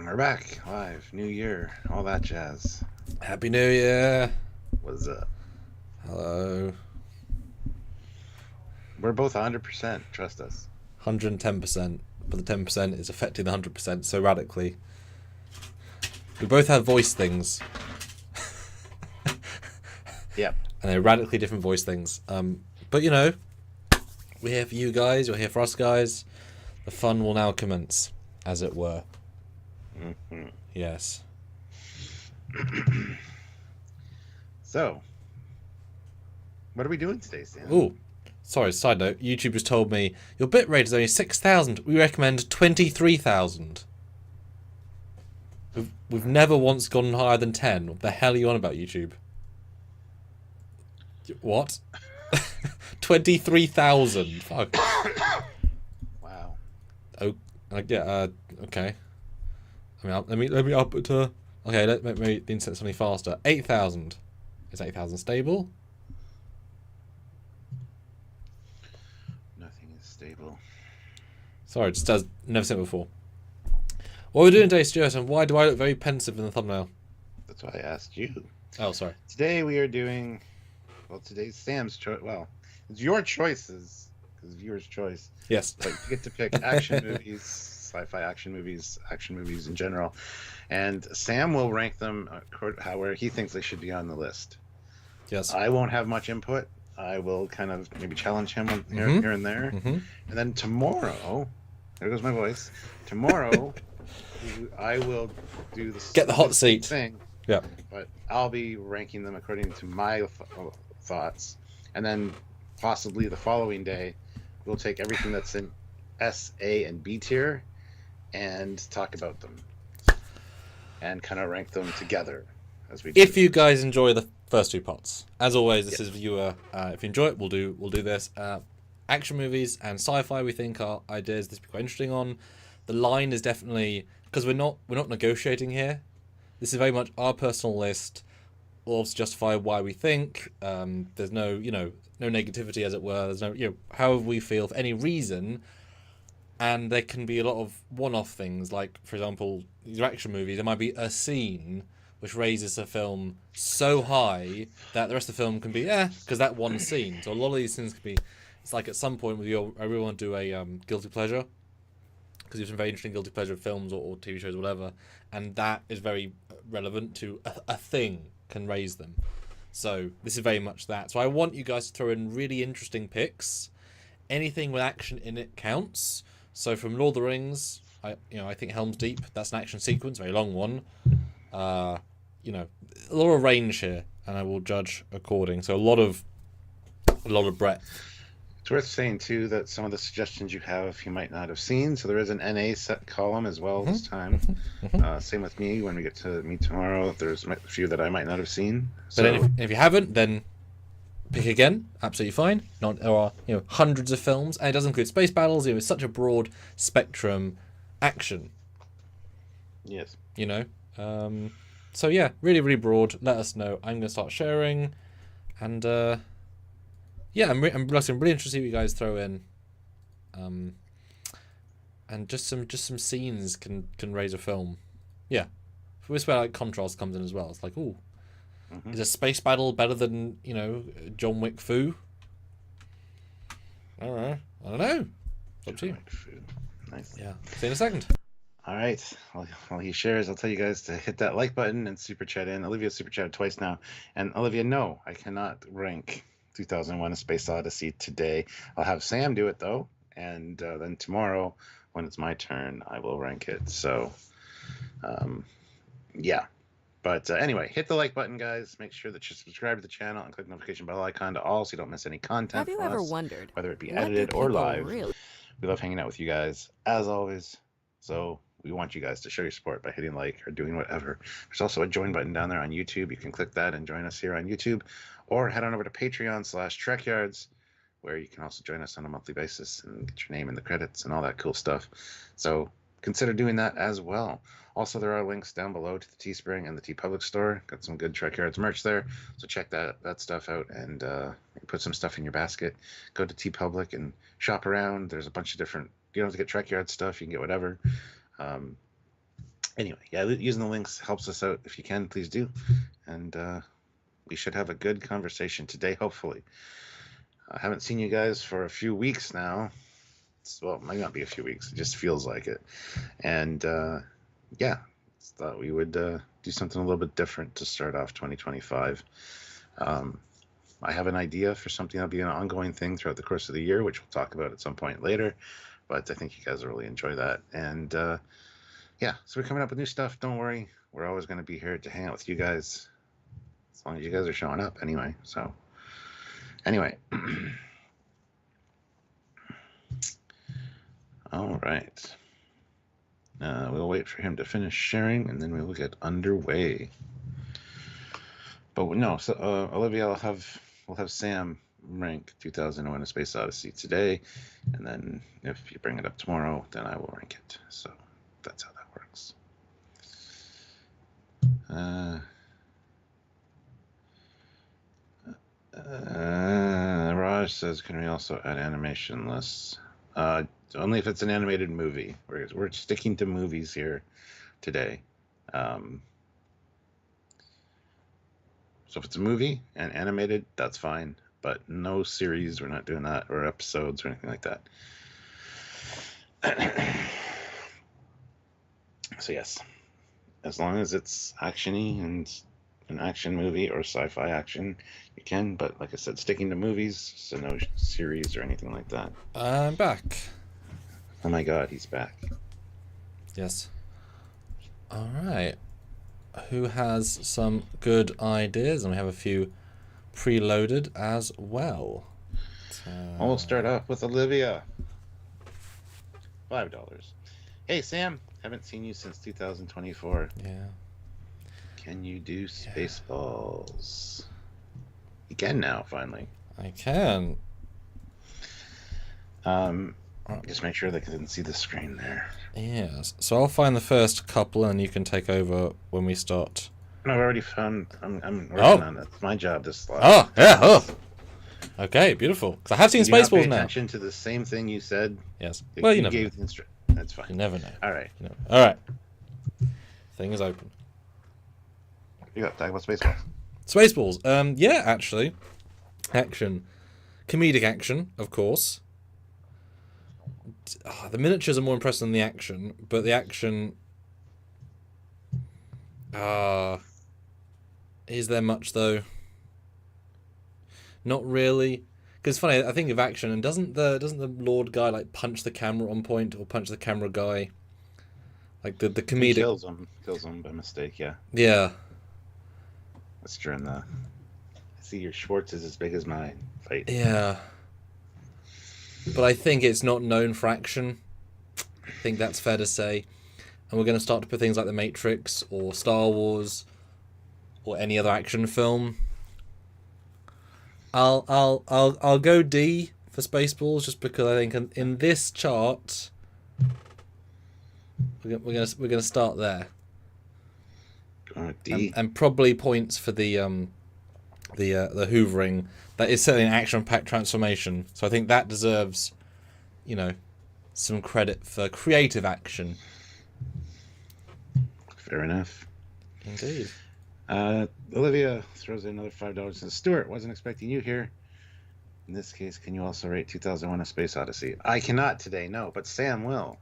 We're back live, new year, all that jazz. Happy New Year. What's up? Hello. We're both 100%. Trust us. 110%, but the 10% is affecting the 100% so radically. We both have voice things. Yep. And they're radically different voice things. But you know, we're here for you guys. You're here for us guys. The fun will now commence, as it were. Mm-hmm. Yes. So, what are we doing today, Sam? Ooh. Sorry, side note. YouTube just told me your bitrate is only 6,000. We recommend 23,000. We've never once gone higher than 10. What the hell are you on about, YouTube? What? 23,000. Fuck. Wow. Oh, yeah. Okay. I mean, let me up it to. Okay, let me insert something faster. 8,000. Is 8,000 stable? Nothing is stable. Sorry, it just does. Never seen it before. What are we doing today, Stuart? And why do I look very pensive in the thumbnail? That's why I asked you. Oh, sorry. Today we are doing. Well, today's Sam's choice. Well, it's your choices because viewers' choice. Yes. But you get to pick action movies, sci-fi action movies in general, and Sam will rank them where he thinks they should be on the list. Yes. I won't have much input. I will kind of maybe challenge him here and there, and then tomorrow, there goes my voice. Tomorrow, I will do the Get the hot seat thing. Yeah. But I'll be ranking them according to my thoughts, and then possibly the following day, we'll take everything that's in S, A, and B tier, and talk about them, and kind of rank them together as we do. If you guys enjoy the first two parts, as always, this is viewer. If you enjoy it, we'll do this. Action movies and sci-fi, we think are ideas this would be quite interesting on. The line is definitely because we're not negotiating here. This is very much our personal list. We'll also justify why we think. There's no no negativity, as it were. There's no however we feel for any reason. And there can be a lot of one-off things, like for example, these are action movies. There might be a scene which raises a film so high that the rest of the film can be because that one scene. So a lot of these things can be. It's like at some point with I really want to do a guilty pleasure, because you have some very interesting guilty pleasure films or TV shows or whatever, and that is very relevant to a thing can raise them. So this is very much that. So I want you guys to throw in really interesting picks. Anything with action in it counts. So from Lord of the Rings, I think Helm's Deep, that's an action sequence, very long one. A lot of range here, and I will judge according. So a lot of breadth. It's worth saying too that some of the suggestions you have you might not have seen, so there is an NA set column as well this time. Same with me when we get to meet tomorrow. There's a few that I might not have seen. So. But if you haven't, then pick again. Absolutely fine. There are hundreds of films, and it does include space battles. It's such a broad spectrum action. Yes. So yeah, really, really broad. Let us know. I'm going to start sharing, and I'm really interested to see what you guys throw in, and just some scenes can raise a film. Yeah, this is where like contrast comes in as well. It's like, ooh, is a space battle better than John Wick Fu? I don't know. Up to you. Nice. Yeah. See you in a second. All right. While he shares, I'll tell you guys to hit that like button and super chat in. Olivia super chatted twice now, and Olivia, no, I cannot rank 2001: A Space Odyssey today. I'll have Sam do it though, and then tomorrow, when it's my turn, I will rank it. So, yeah. But anyway, hit the like button, guys. Make sure that you subscribe to the channel and click the notification bell icon to all, so you don't miss any content. Have you ever wondered, whether it be what edited do or people live? really- We love hanging out with you guys as always. So we want you guys to show your support by hitting like or doing whatever. There's also a join button down there on YouTube. You can click that and join us here on YouTube, or head on over to Patreon/Trekyards, where you can also join us on a monthly basis and get your name in the credits and all that cool stuff. So consider doing that as well. Also, there are links down below to the Teespring and the TeePublic store. Got some good Trekyards merch there, so check that stuff out and put some stuff in your basket. Go to TeePublic and shop around. There's a bunch of different. You don't have to get Trekyard stuff. You can get whatever. Anyway, yeah, using the links helps us out. If you can, please do. And we should have a good conversation today, hopefully. I haven't seen you guys for a few weeks now. Well, it might not be a few weeks. It just feels like it. And yeah, thought we would do something a little bit different to start off 2025. I have an idea for something that'll be an ongoing thing throughout the course of the year, which we'll talk about at some point later. But I think you guys will really enjoy that. And yeah, so we're coming up with new stuff. Don't worry. We're always going to be here to hang out with you guys, as long as you guys are showing up anyway. So anyway. All right. We'll wait for him to finish sharing, and then we will get underway. But no, so Olivia, we'll have Sam rank 2001: A Space Odyssey today, and then if you bring it up tomorrow, then I will rank it. So that's how that works. Raj says, can we also add animation lists? Only if it's an animated movie. We're sticking to movies here today. So if it's a movie and animated, that's fine. But no series, we're not doing that, or episodes or anything like that. So yes, as long as it's actiony and an action movie or sci-fi action, you can. But like I said, sticking to movies, so no series or anything like that. I'm back. Oh my God, he's back. Yes. All right. Who has some good ideas? And we have a few preloaded as well. We'll start off with Olivia. $5. Hey, Sam. Haven't seen you since 2024. Yeah. Can you do Spaceballs? You can now, finally. I can. Just make sure they can see the screen there. Yes. So I'll find the first couple, and you can take over when we start. No, I've already found. I'm working on it. It's my job to slide. Oh, yeah. Oh. Okay, beautiful. Because I have seen Spaceballs now. Attention to the same thing you said. Yes. Well, you never know. That's fine. You never know. All right. All right. Thing is open. You got to talk about Spaceballs. Spaceballs. Yeah, actually. Action. Comedic action, of course. The miniatures are more impressive than the action, but the action... is there much, though? Not really. Because it's funny, I think of action, and doesn't the Lord guy, like, punch the camera on point, or punch the camera guy? Like, the comedic... He kills him by mistake, yeah. Yeah. That's during the... I see your Schwartz is as big as mine fight. Yeah. But I think it's not known for action. I think that's fair to say. And we're going to start to put things like The Matrix or Star Wars or any other action film. I'll go D for Spaceballs just because I think in this chart we're gonna start there. D. And probably points for the hoovering. That is certainly an action-packed transformation. So I think that deserves, some credit for creative action. Fair enough. Indeed. Olivia throws in another $5 and says, Stuart, wasn't expecting you here. In this case, can you also rate 2001: A Space Odyssey? I cannot today, no, but Sam will.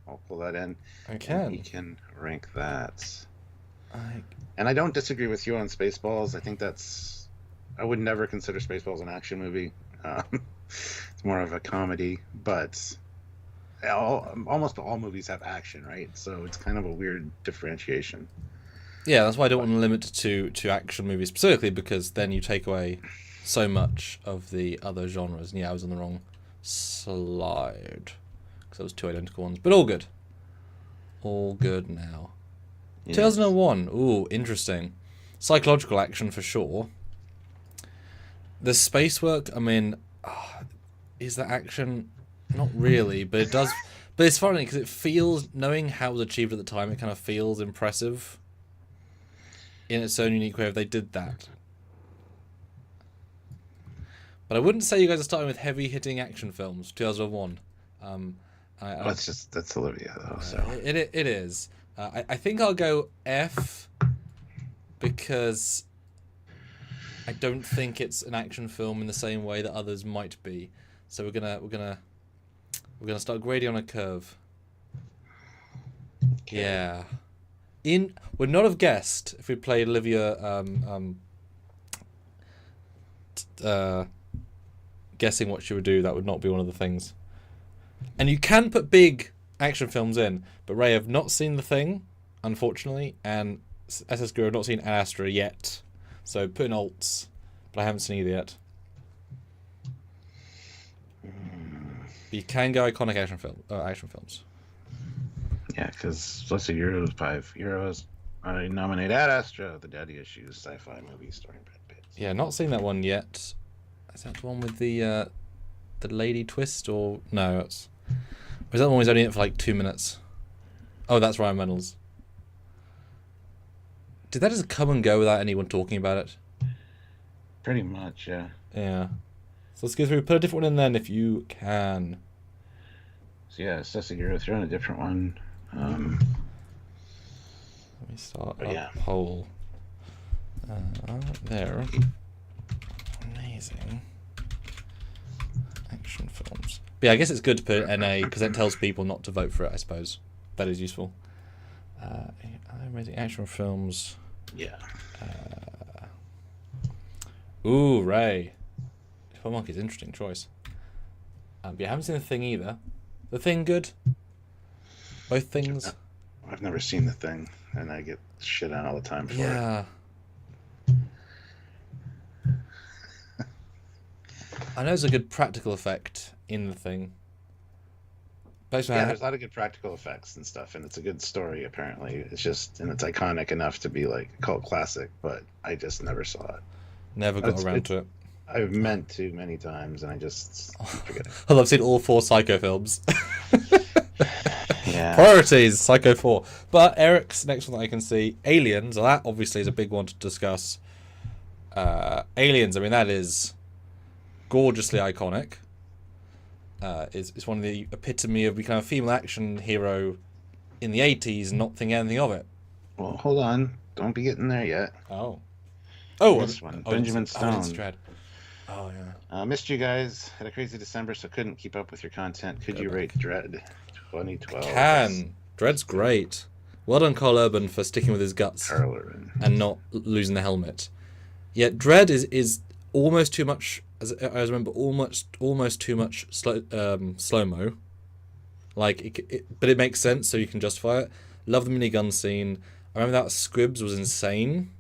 I'll pull that in. I can. And he can rank that. And I don't disagree with you on Spaceballs. I think I would never consider Spaceballs an action movie. It's more of a comedy, but almost all movies have action, right? So it's kind of a weird differentiation. Yeah, that's why I don't want to limit it to action movies specifically, because then you take away so much of the other genres. And yeah, I was on the wrong slide because there was two identical ones, but all good. All good now. Yes. 2001. Ooh, interesting. Psychological action for sure. The space work, I mean, is that action? Not really, but it does. But it's funny because it feels, knowing how it was achieved at the time, it kind of feels impressive. In its own unique way, if they did that. But I wouldn't say you guys are starting with heavy-hitting action films. 2001. That's Olivia, though. So it is. I think I'll go F because I don't think it's an action film in the same way that others might be. So we're gonna start grading on a curve. Okay. Yeah. Would not have guessed if we played Olivia guessing what she would do. That would not be one of the things. And you can put big action films in, but Ray, I've not seen The Thing, unfortunately, and SS Guru have not seen Ad Astra yet. So put in alts, but I haven't seen either yet. But you can go iconic action films. Yeah, because let's see, Euros, 5 Euros. I nominate Ad Astra, the Daddy Issues sci-fi movie starring Brad Pitt. Yeah, not seen that one yet. Is that the one with the lady twist, or no? Was that the one who's only in it for like 2 minutes? Oh, that's Ryan Reynolds. Did that just come and go without anyone talking about it? Pretty much, yeah. Yeah. So let's go through. Put a different one in then if you can. So yeah, Sessiguro, throw in a different one. Let me start yeah. poll. There. Amazing. Action films. But yeah, I guess it's good to put NA because it tells people not to vote for it, I suppose. That is useful. Amazing action films. Yeah. Ooh, Ray. Twelve Monkeys, interesting choice. But I haven't seen The Thing either. The Thing good? Both things? I've never seen The Thing, and I get shit on all the time for it. Yeah. I know there's a good practical effect in The Thing. Yeah, there's a lot of good practical effects and stuff, and it's a good story, apparently. It's just, and it's iconic enough to be like a cult classic, but I just never saw it. Never got around to it. I've meant to many times, and I just keep forgetting. Well, I've seen all 4 Psycho films. Yeah. Priorities, Psycho 4. But Eric's next one that I can see, Aliens. Well, that obviously is a big one to discuss. Aliens, I mean, that is gorgeously iconic. It's one of the epitome of becoming a female action hero in the 80s and not think anything of it. Well, hold on. Don't be getting there yet. Oh, this one. Benjamin Stone. Oh, yeah. Missed you guys. Had a crazy December, so couldn't keep up with your content. Could you rate Dread 2012? Can. Dread's great. Well done, Carl Urban, for sticking with his guts and not losing the helmet. Yeah, Dread is almost too much. As I remember, almost too much slow-mo. Like, but it makes sense, so you can justify it. Love the minigun scene. I remember that Scribs was insane.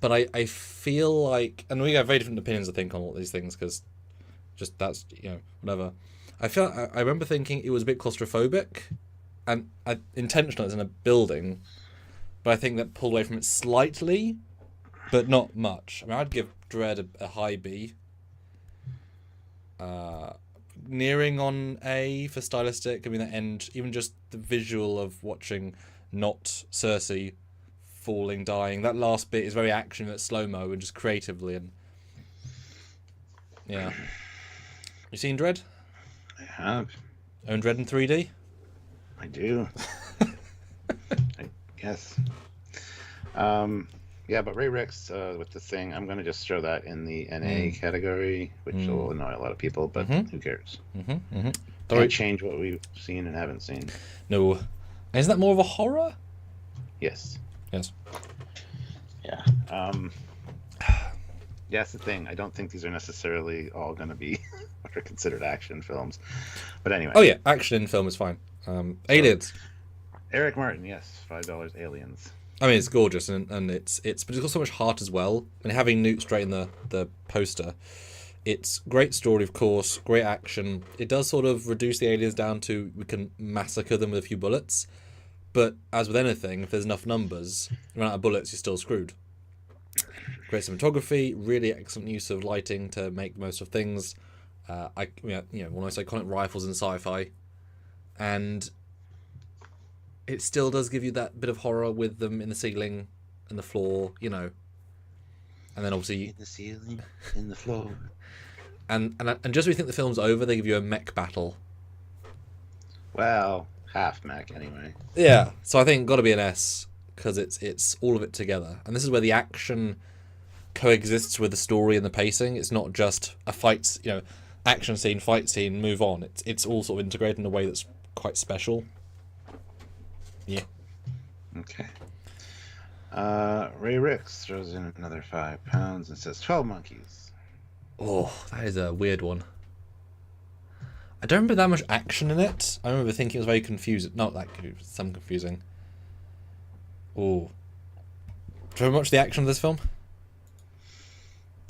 But I feel like, and we have very different opinions, I think, on all these things, because just that's, whatever. I remember thinking it was a bit claustrophobic, and intentional, it's in a building, but I think that pulled away from it slightly, but not much. I mean, I'd give Dread a high B. Nearing on A for stylistic. I mean, the end, even just the visual of watching not Cersei falling, dying. That last bit is very action, that's slow-mo, and just creatively. And yeah. You seen Dread? I have. Own Dread in 3D? I do. Yes. Yeah, but Ray Ricks with The Thing, I'm going to just throw that in the NA category, which will annoy a lot of people, but who cares? Can't change what we've seen and haven't seen. No. Isn't that more of a horror? Yes. Yes. Yeah. Yeah, that's the thing. I don't think these are necessarily all going to be what are considered action films. But anyway. Oh, yeah. Action in film is fine. Aliens. Eric Martin, yes. $5 Aliens. I mean, it's gorgeous, and but it's got so much heart as well. And having Newt straight in the poster, it's great story, of course, great action. It does sort of reduce the aliens down to we can massacre them with a few bullets. But as with anything, if there's enough numbers, you run out of bullets, you're still screwed. Great cinematography, really excellent use of lighting to make the most of things. One of the most iconic rifles in sci-fi, and it still does give you that bit of horror with them in the ceiling and the floor, and then obviously in the ceiling, in the floor, and just when you think the film's over, they give you a mech battle. Wow. half mech anyway. Yeah, so I think got to be an S because it's all of it together, and this is where the action coexists with the story and the pacing. It's not just a fight, action scene, fight scene, move on. It's all sort of integrated in a way that's quite special. Yeah. Okay. Ray Ricks throws in another £5 and says 12 monkeys. Oh, that is a weird one. I don't remember that much action in it. I remember thinking it was very confusing. Not that confusing, some confusing. Oh. Do you remember much of the action of this film?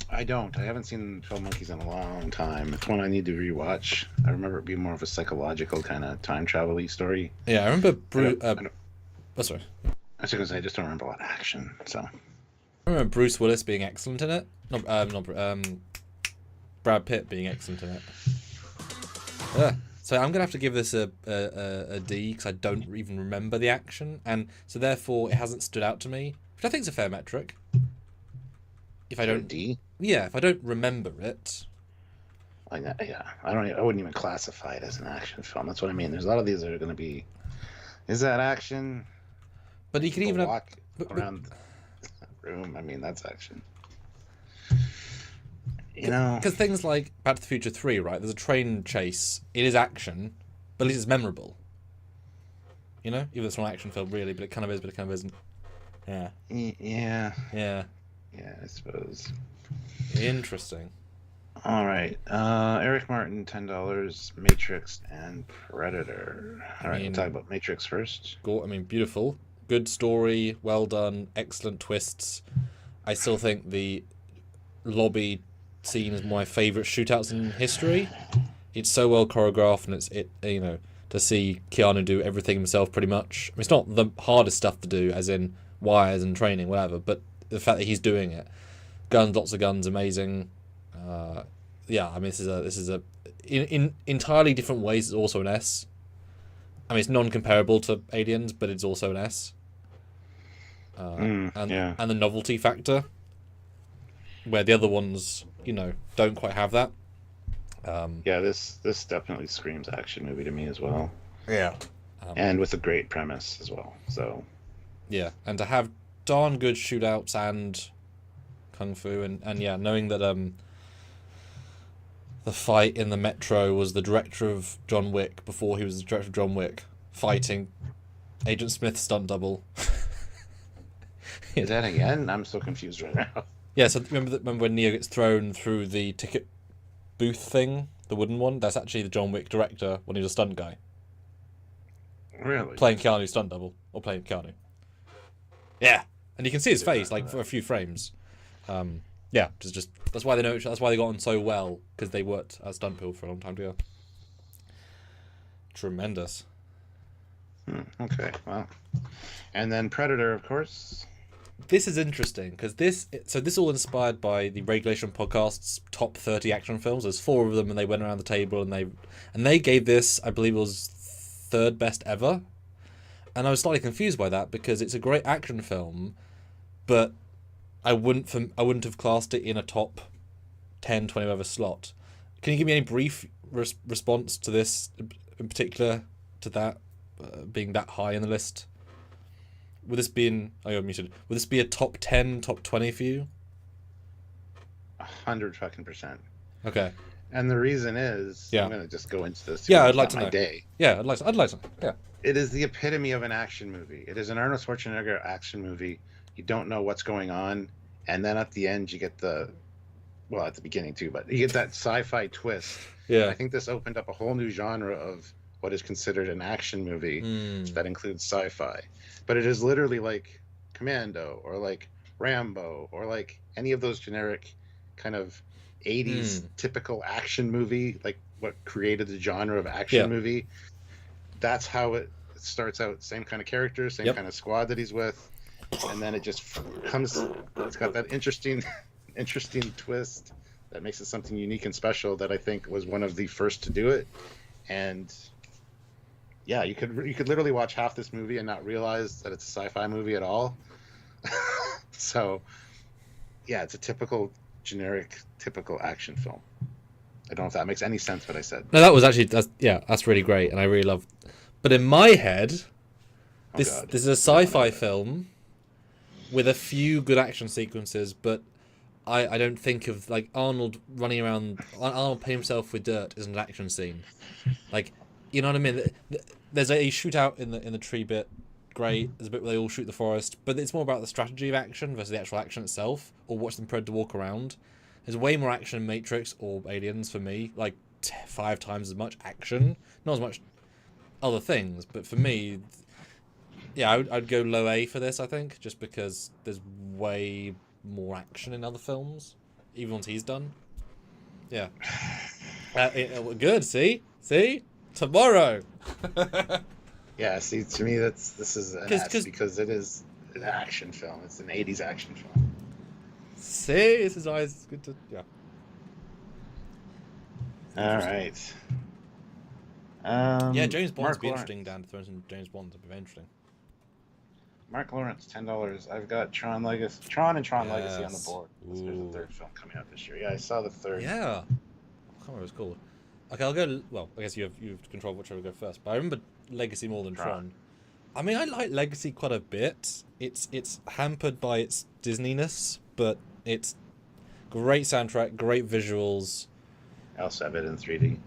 I don't. I haven't seen 12 Monkeys in a long time. It's one I need to rewatch. I remember it being more of a psychological kind of time travel-y story. Yeah, I remember... Oh, sorry. I was going to say, I just don't remember a lot of action, so... I remember Bruce Willis being excellent in it. Brad Pitt being excellent in it. Yeah. So I'm gonna have to give this a D because I don't even remember the action, and so therefore it hasn't stood out to me, which I think is a fair metric. If I don't D, yeah, if I don't remember it, yeah, I wouldn't even classify it as an action film. That's what I mean. There's a lot of these that are going to be, is that action? But you could even walk around the room. I mean, that's action. Because things like Back to the Future 3, right? There's a train chase. It is action, but at least it's memorable. Even though it's not an action film, really, but it kind of is, but it kind of isn't. Yeah. Yeah. Yeah. Yeah, I suppose. Interesting. All right. Eric Martin, $10, Matrix, and Predator. All right, we'll talk about Matrix first. Beautiful. Good story, well done, excellent twists. I still think the lobby scene is my favourite shootouts in history. It's so well choreographed, and to see Keanu do everything himself pretty much. It's not the hardest stuff to do, as in wires and training, whatever, but the fact that he's doing it. Guns, lots of guns, amazing. This is in entirely different ways. It's also an S. It's non-comparable to Aliens, but it's also an S. And the novelty factor, where the other ones, don't quite have that. This definitely screams action movie to me as well. Yeah. And with a great premise as well. So. Yeah, and to have darn good shootouts and kung fu, and knowing that the fight in the metro was the director of John Wick before he was the director of John Wick fighting Agent Smith's stunt double. Is that again? I'm so confused right now. Yeah, so remember when Neo gets thrown through the ticket booth thing, the wooden one? That's actually the John Wick director when he was a stunt guy. Really? Playing Keanu's stunt double, or playing Keanu. Yeah, and you can see his face for a few frames. Just that's why they know. That's why they got on so well, because they worked as stunt people for a long time together. Tremendous. Okay, well, and then Predator, of course. This is interesting because this all inspired by the Regulation Podcast's top 30 action films. There's 4 of them, and they went around the table and they gave this, I believe it was 3rd best ever. And I was slightly confused by that because it's a great action film, but I wouldn't have classed it in a top 10, 20 whatever slot. Can you give me any brief response to this in particular, to that being that high in the list? Would this be you're muted. Would this be a top 10, top 20 for you? 100%. Okay. And the reason is, I'm going to just go into this. Yeah, I'd like to know. I'd like to. Yeah. It is the epitome of an action movie. It is an Arnold Schwarzenegger action movie. You don't know what's going on, and then at the end you get at the beginning too, but you get that sci-fi twist. Yeah. And I think this opened up a whole new genre of what is considered an action movie that includes sci-fi. But it is literally like Commando or like Rambo or like any of those generic kind of 80s typical action movie, like what created the genre of action movie. That's how it starts out. Same kind of characters, same kind of squad that he's with. And then it just it's got that interesting twist that makes it something unique and special that I think was one of the first to do it. And yeah, you could literally watch half this movie and not realize that it's a sci-fi movie at all. So yeah, it's a typical action film. I don't know if that makes any sense what I said. No, that was actually that's really great, and I really love But in my head, this God. is a sci-fi film with a few good action sequences, but I don't think of like Arnold running around. Arnold paying himself with dirt is an action scene. Like, you know what I mean? There's a shootout in the tree bit. Great. There's a bit where they all shoot the forest, but it's more about the strategy of action versus the actual action itself, or watch them Predator walk around. There's way more action in Matrix or Aliens for me, like 5 times as much action, not as much other things, but for me, yeah, I'd go low A for this. I think just because there's way more action in other films, even ones he's done. Yeah, good. See, tomorrow. Yeah, see, to me, this is an S because it is an action film. It's an 80s action film. See, this is always good to, yeah. All right. Yeah, James Bond's Mark be Lawrence. interesting. Dan, throwing some James Bond would be very interesting. Mark Lawrence, $10. I've got Tron Legacy on the board. There's a Ooh. third film coming out this year. Yeah, I saw the third. Yeah, I can't remember what it's called. Okay, I'll go. Well, I guess you have control of whichever go first. But I remember Legacy more than Tron. I mean, I like Legacy quite a bit. It's hampered by its Disneyness, but it's great soundtrack, great visuals. I also have it in 3D.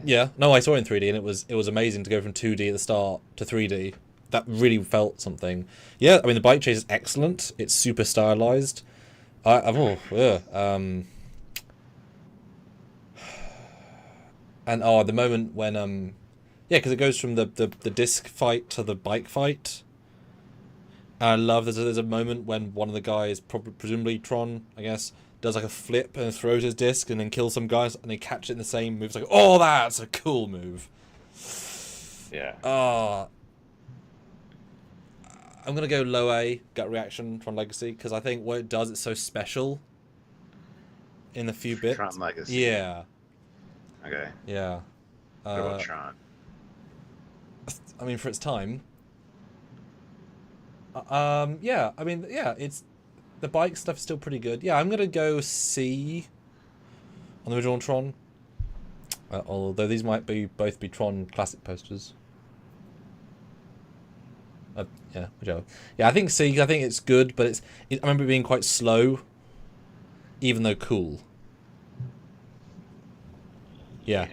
Yeah, no, I saw it in 3D, and it was amazing to go from 2D at the start to 3D. That really felt something. Yeah, I mean the bike chase is excellent. It's super stylized. And the moment when yeah, because it goes from the disc fight to the bike fight. And I love there's a moment when one of the guys, presumably Tron, I guess, does like a flip and throws his disc and then kills some guys and they catch it in the same move. It's like, oh, that's a cool move. Yeah. I'm gonna go low A, gut reaction, Tron Legacy, because I think what it does, it's so special in a few bits. Tron Legacy. Yeah. Okay. Yeah. What about Tron? I mean, for its time. Yeah. I mean, yeah. It's the bike stuff is still pretty good. Yeah, I'm gonna go C on the original Tron. Although these might both be Tron classic posters. Yeah, whichever. Yeah, I think C. 'Cause I think it's good, but I remember it being quite slow, even though cool. Yeah.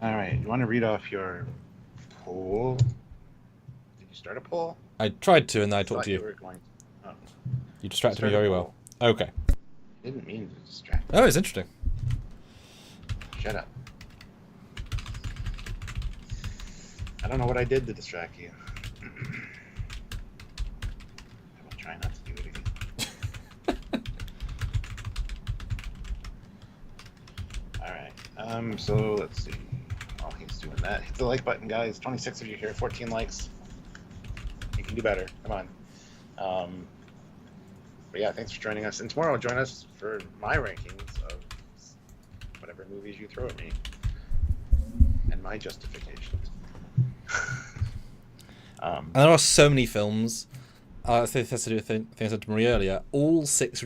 All right. You want to read off your poll? Did you start a poll? I tried to, and then I talked to You you. were going to. Oh. You distracted me Start a very poll. well. Okay. I didn't mean to distract. Oh, it's interesting. Shut up. I don't know what I did to distract you. I will try not to do it again. Alright, so let's see. While he's doing that, hit the like button, guys. 26 of you here, 14 likes. You can do better. Come on. But yeah, thanks for joining us. And tomorrow, join us for my rankings of whatever movies you throw at me. And my justifications. And there are so many films. I think that's to do with the thing I said to Marie earlier. All six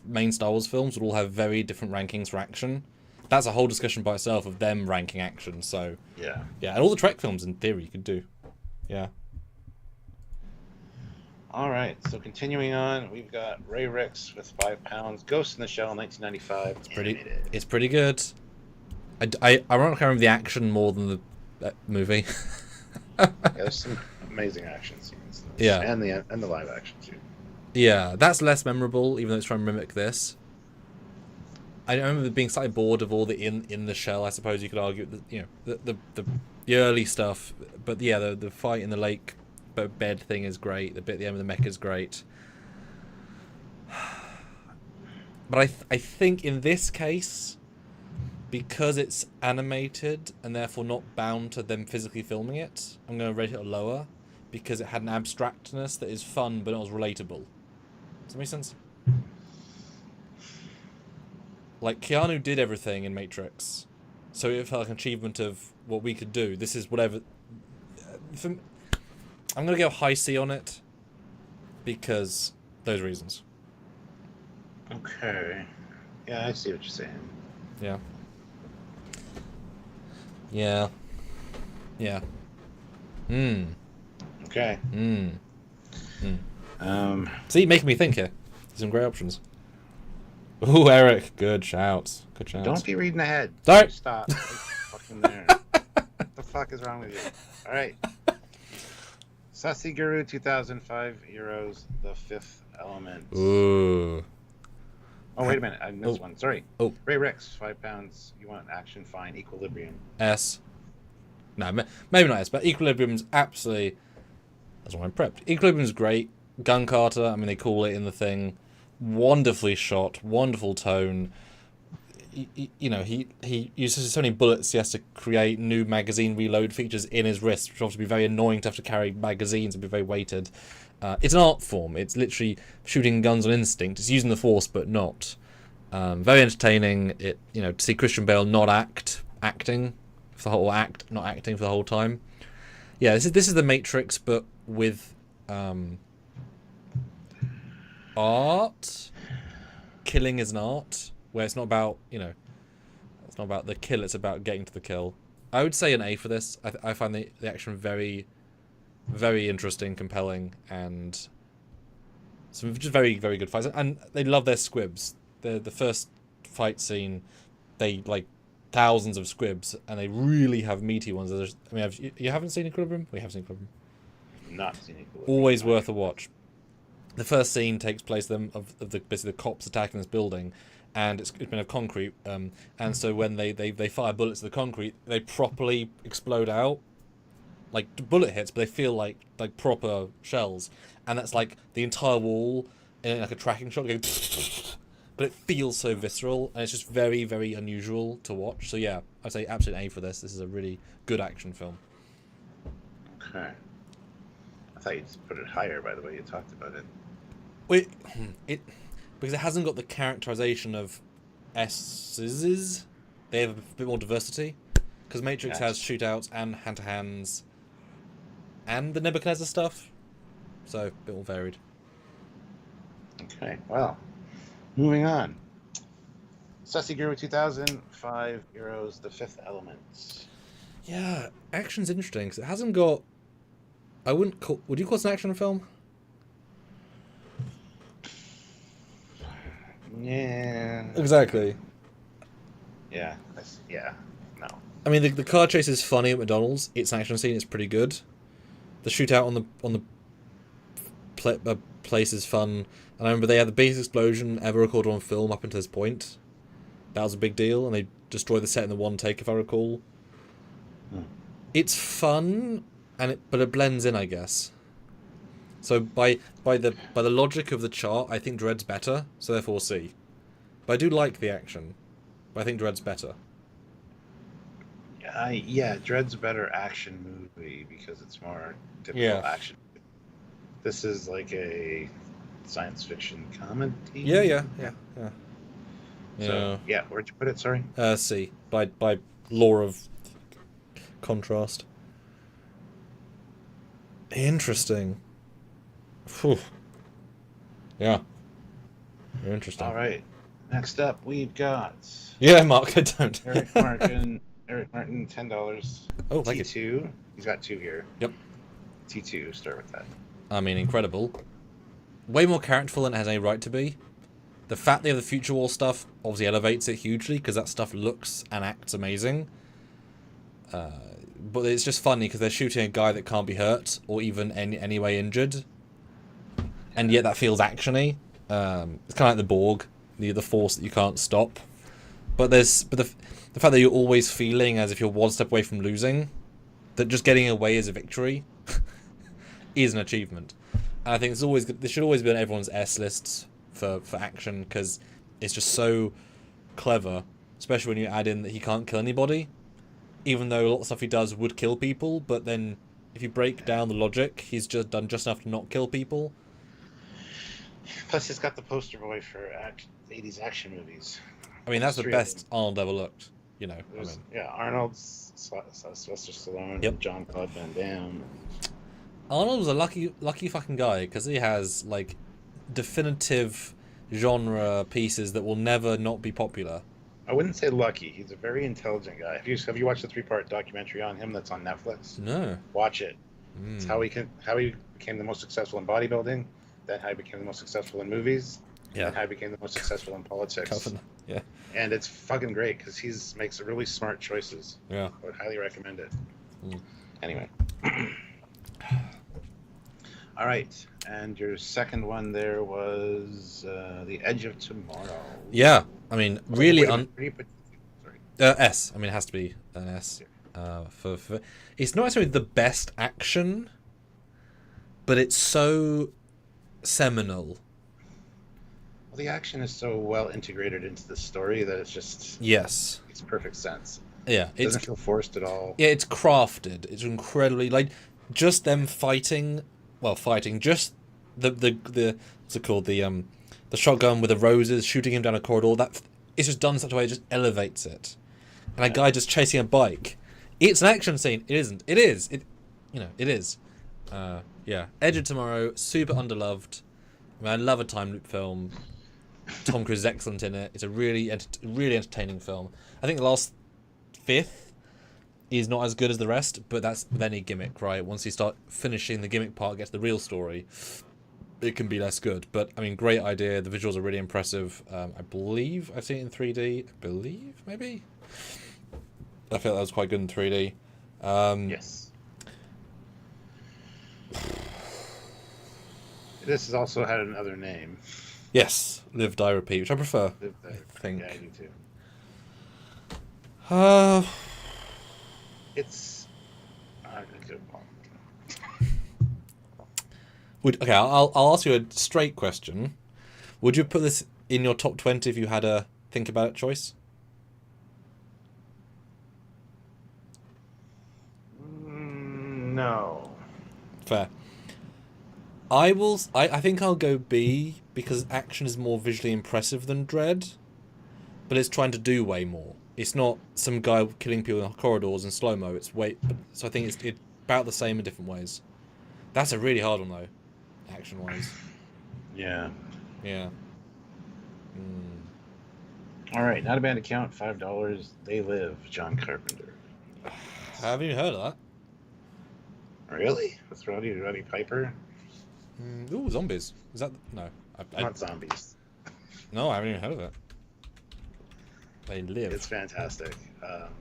main Star Wars films would all have very different rankings for action. That's a whole discussion by itself of them ranking action. So yeah, and all the Trek films in theory you could do. Yeah. All right. So continuing on, we've got Ray Ricks with £5. Ghost in the Shell, 1995. It's pretty good. I can't remember the action more than the movie. Yeah, there's some amazing action scenes. Yeah, and the live action too. Yeah, that's less memorable, even though it's trying to mimic this. I remember being slightly bored of all the in the shell. I suppose you could argue that the early stuff, but yeah, the fight in the lake bed thing is great. The bit at the end of the mech is great. But I think in this case, because it's animated and therefore not bound to them physically filming it, I'm going to rate it lower because it had an abstractness that is fun but not as relatable. Does that make sense? Like, Keanu did everything in Matrix, so it felt like an achievement of what we could do. This is whatever... I'm going to go high C on it because those reasons. Okay. Yeah, I see what you're saying. Yeah. Yeah. Yeah. Hmm. Okay. Hmm. See, making me think here. Some great options. Ooh, Eric. Good shouts. Good shouts. Don't be reading ahead. Sorry. Stop. Right fucking there. What the fuck is wrong with you? All right. Sassy Guru, 2005 euros, The Fifth Element. Ooh. Oh, wait a minute. I missed one. Sorry. Oh. Ray Ricks, £5. You want action? Fine. Equilibrium. S. No, maybe not S, but Equilibrium's absolutely... That's why I'm prepped. Equilibrium's great. Gun Carter, I mean, they call it in the thing. Wonderfully shot. Wonderful tone. You know, he uses so many bullets, he has to create new magazine reload features in his wrist, which obviously be very annoying to have to carry magazines and be very weighted. It's an art form. It's literally shooting guns on instinct. It's using the force, but not. Very entertaining. It, you know, to see Christian Bale not acting for the whole not acting for the whole time. Yeah, this is the Matrix, but with art. Killing is an art, where it's not about, you know, it's not about the kill, it's about getting to the kill. I would say an A for this. I find the action very, very interesting, compelling, and some just very, very good fights. And they love their squibs. The first fight scene, they like thousands of squibs, and they really have meaty ones. I mean, you haven't seen Equilibrium? We have seen Equilibrium. Not seen Equilibrium. Always worth a watch. The first scene takes place of basically the cops attacking this building, and it's made of concrete. And so when they fire bullets at the concrete, they properly explode out, like bullet hits, but they feel like proper shells. And that's like the entire wall in like a tracking shot going, but it feels so visceral, and it's just very, very unusual to watch. So yeah, I'd say absolute A for this. This is a really good action film. Okay. I thought you'd put it higher by the way you talked about it. Because it hasn't got the characterization of S's. They have a bit more diversity. Because Matrix has shootouts and hand-to-hands and the Nebuchadnezzar stuff. So, a bit more varied. Okay, well, moving on. Sassy Guru 2000, €5, The Fifth Element. Yeah, action's interesting because it hasn't got... Would you call it an action film? Yeah. Exactly. Yeah. No. I mean, the car chase is funny at McDonald's. It's an action scene. It's pretty good. The shootout on the place is fun. And I remember they had the biggest explosion ever recorded on film up until this point. That was a big deal, and they destroyed the set in the one take, if I recall. It's fun, but it blends in, I guess. So by the logic of the chart, I think Dread's better, so therefore C. But I do like the action, but I think Dread's better. Yeah, Dread's a better action movie because it's more typical action. This is like a science fiction comedy. Yeah. So yeah, where'd you put it? Sorry. C. By law of contrast. Interesting. Whew. Yeah. Very interesting. All right. Next up, we've got. Yeah, Mark, I don't. Eric Martin, $10. Oh, thank T2. you. He's got 2 here. Yep. T2. Start with that. I mean, incredible. Way more characterful than it has any right to be. The fact they have the Future War stuff obviously elevates it hugely because that stuff looks and acts amazing. But it's just funny because they're shooting a guy that can't be hurt or even any way injured. And yet that feels actiony. It's kind of like the Borg, the force that you can't stop. But the fact that you're always feeling as if you're one step away from losing, that just getting away is a victory, is an achievement. And I think this should always be on everyone's S lists for action because it's just so clever, especially when you add in that he can't kill anybody, even though a lot of stuff he does would kill people. But then if you break down the logic, he's just done just enough to not kill people. Plus, he's got the poster boy for 80s action movies. I mean, that's the best Arnold ever looked. You know, Arnold's, Sylvester Stallone, yep. Jean-Claude Van Damme. Arnold was a lucky fucking guy because he has like definitive genre pieces that will never not be popular. I wouldn't say lucky. He's a very intelligent guy. Have you watched the 3-part documentary on him that's on Netflix? No. Watch it. It's how he became the most successful in bodybuilding, then how he became the most successful in movies, Yeah. and how he became the most successful in politics. Yeah. And it's fucking great because makes really smart choices. Yeah. I would highly recommend it. Anyway. All right. And your second one there was The Edge of Tomorrow. Yeah. I mean, really Sorry. S. I mean, it has to be an S. For it's not necessarily the best action, but it's so seminal. Well, the action is so well integrated into the story that it's just makes perfect sense. Yeah, it doesn't feel forced at all. Yeah, it's crafted. It's incredibly just them fighting. Well, just the what's it called, the shotgun with the roses shooting him down a corridor. That it's just done in such a way it just elevates it. And a guy just chasing a bike. It's an action scene. It isn't. It is. It is. Yeah. Edge of Tomorrow, super underloved. I mean, I love a time loop film. Tom Cruise is excellent in it. It's a really entertaining film. I think the last fifth is not as good as the rest, but that's with any gimmick, right? Once you start finishing the gimmick part, gets the real story, it can be less good. But I mean, great idea. The visuals are really impressive. I believe I've seen it in 3D. Maybe. I feel that was quite good in 3D. Yes. This has also had another name. Yes, Live, Die, Repeat, which I prefer. I think. Yeah, I do too. It's. I'll ask you a straight question. Would you put this in your top 20 if you had a think about it choice? No. Fair. I think I'll go B because action is more visually impressive than Dread, but it's trying to do way more. It's not some guy killing people in corridors in slow mo. So I think it's about the same in different ways. That's a really hard one though, action wise. Yeah. Yeah. All right, not a bad account. $5. They Live, John Carpenter. I haven't even heard of that. Really? With Roddy Piper? Ooh, zombies. Is that no? Not zombies. No, I haven't even heard of it. They Live. It's fantastic.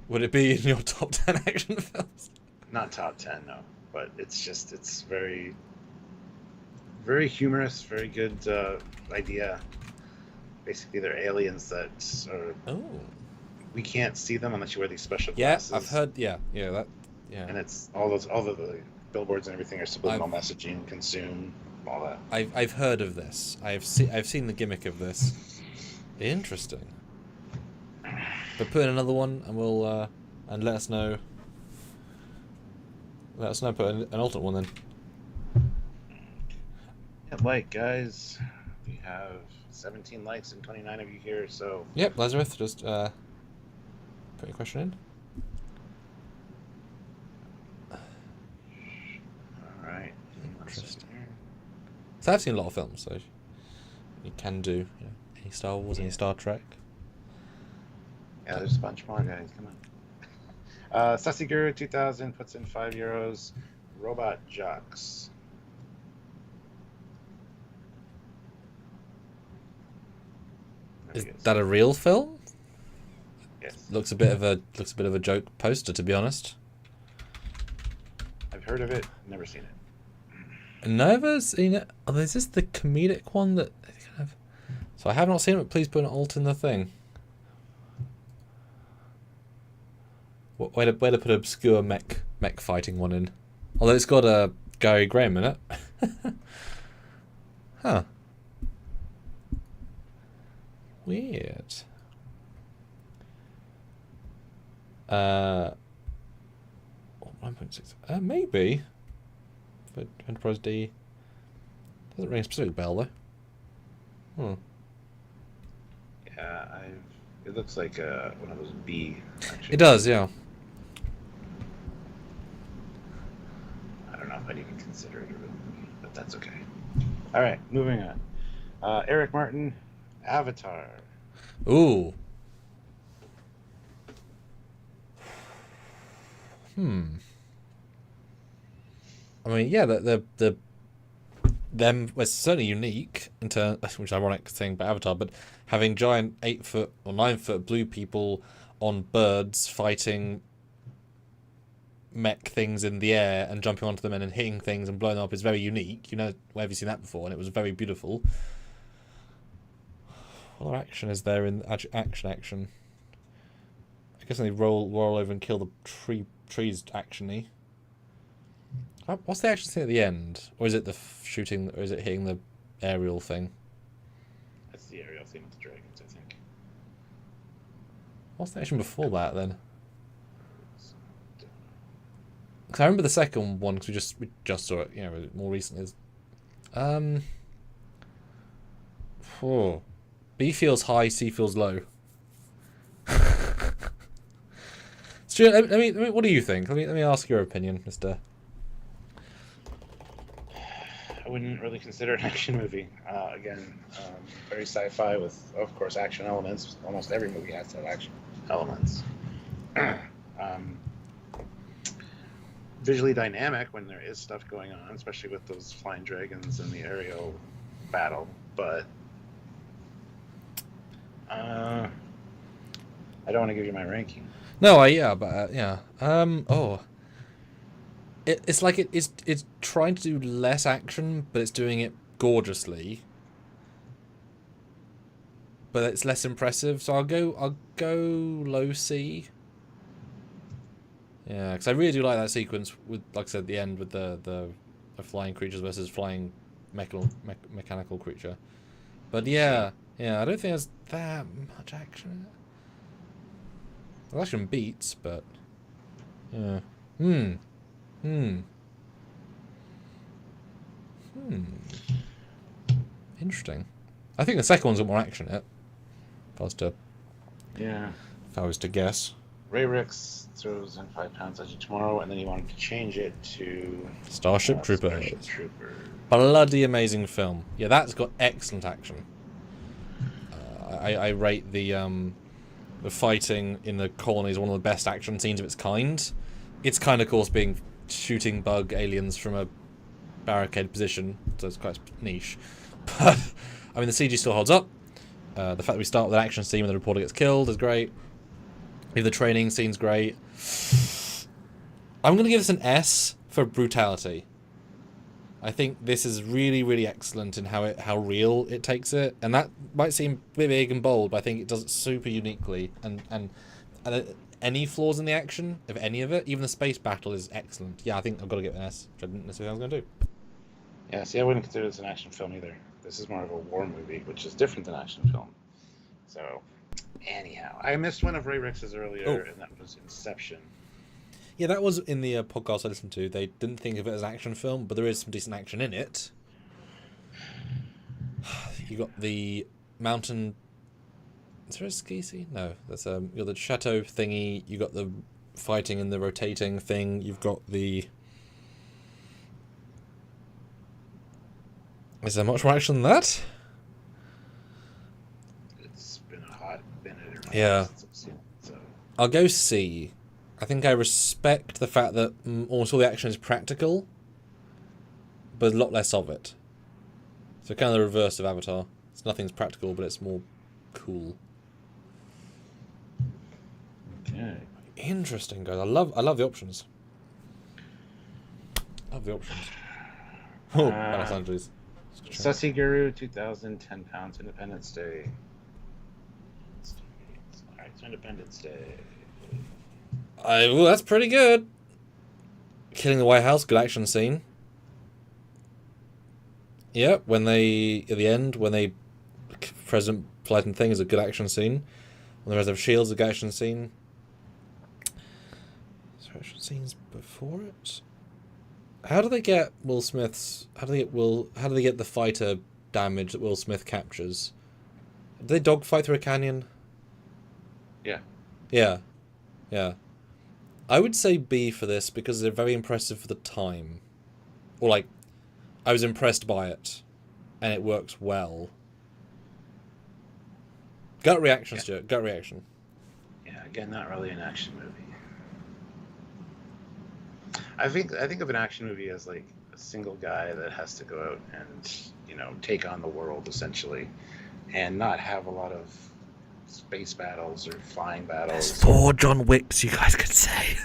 Would it be in your top 10 action films? Not top 10, no. But it's very, very humorous, very good idea. Basically, they're aliens that are. Oh. We can't see them unless you wear these special glasses. Yeah, I've heard. Yeah. And it's all the billboards and everything are subliminal messaging, consume, all that. I've heard of this. I've seen the gimmick of this. Interesting. But put in another one, and we'll and let us know. Let us know. Put an alternate one then. Yeah, guys, we have 17 likes and 29 of you here. So. Yep, Lazarus, just put your question in. Alright. Interesting. So I've seen a lot of films, so you can do any Star Wars, any Star Trek. Yeah, there's a bunch more, guys. Come on. Sassy Guru 2000 puts in €5. Robot Jocks. Is that a real film? Yes. Looks a bit of a joke poster, to be honest. I've heard of it, never seen it. Never seen it. Oh, is this the comedic one that they kind of? So I have not seen it. But please put an alt in the thing. Way to put obscure mech fighting one in. Although it's got a Gary Graham in it. Huh. Weird. 1.6. Maybe. But Enterprise D doesn't ring a specific bell though. Yeah, it looks like one of those B. Actually. It does, yeah. I don't know if I'd even consider it a real movie, but that's okay. All right, moving on. Eric Martin, Avatar. Ooh. I mean, yeah, them was certainly unique in terms, which is an ironic thing about Avatar, but having giant 8-foot or 9-foot blue people on birds fighting mech things in the air and jumping onto them and then hitting things and blowing them up is very unique. You know, where have you seen that before? And it was very beautiful. What other action is there in action? I guess they roll over and kill the trees actiony. What's the action scene at the end? Or is it the shooting, or is it hitting the aerial thing? That's the aerial thing with the dragons, I think. What's the action before that, then? Because I remember the second one, because we just saw it, you know, more recently. B feels high, C feels low. Stuart, I mean, what do you think? Let me ask your opinion, Mister. I wouldn't really consider it an action movie. Again, very sci-fi with, of course, action elements. Almost every movie has to have action elements. Visually dynamic when there is stuff going on, especially with those flying dragons and the aerial battle. But I don't want to give you my ranking. No, yeah. It's like it's trying to do less action, but it's doing it gorgeously. But it's less impressive, so I'll go low C. Yeah, because I really do like that sequence with, like I said, the end with the flying creatures versus flying mechanical creature. But yeah, I don't think there's that much action in it. There's action beats, but yeah. Interesting. I think the second one's got more action in it. If I was to guess. Ray Ricks throws in £5 at you tomorrow, and then he wanted to change it to Starship Troopers. Bloody amazing film. Yeah, that's got excellent action. I rate the fighting in the colonies one of the best action scenes of its kind. It's kind of, course, being shooting bug aliens from a barricade position, so it's quite niche. But I mean, the CG still holds up. The fact that we start with an action scene when the reporter gets killed is great. The training scene's great. I'm going to give this an S for brutality. I think this is really, really excellent in how real it takes it, and that might seem big and bold, but I think it does it super uniquely. And any flaws in the action of any of it, even the space battle, is excellent. Yeah, I think I've got to give it an S, which I didn't necessarily think I was going to do. Yeah, see, I wouldn't consider this an action film either. This is more of a war movie, which is different than action film. So, anyhow, I missed one of Ray Ricks's earlier, and that was Inception. Yeah, that was in the podcast I listened to. They didn't think of it as an action film, but there is some decent action in it. You got the mountain. Is there a ski scene? No, that's you got the chateau thingy. You got the fighting in the rotating thing. You've got the. Is there much more action than that? It's been a hot minute. Yeah. Since I've seen it, so. I'll go C. I think I respect the fact that almost all the action is practical, but a lot less of it. So kind of the reverse of Avatar. Nothing's practical, but it's more cool. Okay. Interesting, guys. I love the options. Love the options. Oh, Los Angeles. Sussy Guru, 2010 pounds, Independence Day. Alright, so Independence Day. Well, that's pretty good. Killing the White House, good action scene. Yeah, when they, at the end, when they, President Flight and Thing is a good action scene. When the rest of Shields, a good action scene. Is there action scenes before it? How do they get Will Smith's, how do they get the fighter damage that Will Smith captures? Do they dogfight through a canyon? Yeah. Yeah. I would say B for this because they're very impressive for the time. Or like, I was impressed by it, and it works well. Gut reaction, Stuart. Gut reaction. Yeah, again, not really an action movie. I think of an action movie as like a single guy that has to go out and take on the world essentially, and not have a lot of space battles or flying battles. There's 4 John Wicks, you guys could say.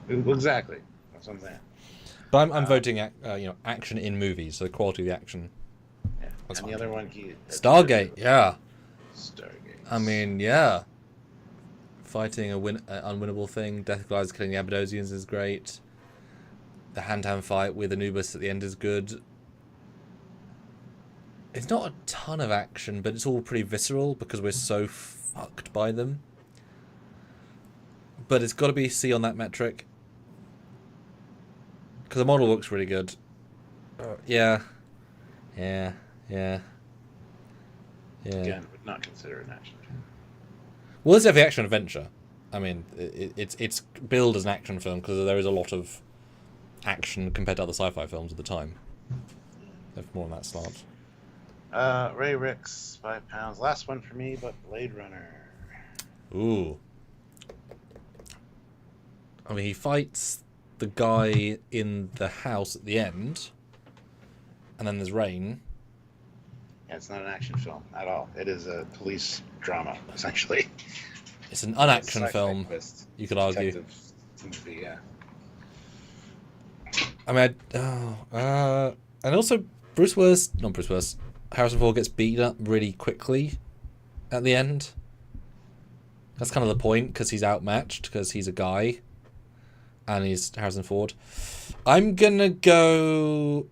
Exactly. That's what I'm saying. But I'm voting, action in movies, so the quality of the action. Yeah. That's and fine. the other one, Stargate, yeah. Stargate. I mean, yeah. Fighting an unwinnable thing. Death Glides killing the Abadosians is great. The hand-to-hand fight with Anubis at the end is good. It's not a ton of action, but it's all pretty visceral because we're so fucked by them. But it's got to be C on that metric. Because the model looks really good. Yeah. Again, would not consider an action film. Well, it's definitely action adventure. I mean, it's billed as an action film because there is a lot of action compared to other sci-fi films at the time. They're more on that slant. Ray Ricks, £5. Last one for me, but Blade Runner. Ooh. I mean, he fights the guy in the house at the end, and then there's rain. Yeah, it's not an action film at all. It is a police drama, essentially. It's an unaction film, you could argue. Movie, yeah. I mean, and also Harrison Ford gets beaten up really quickly at the end. That's kind of the point, because he's outmatched, because he's a guy, and he's Harrison Ford. I'm gonna go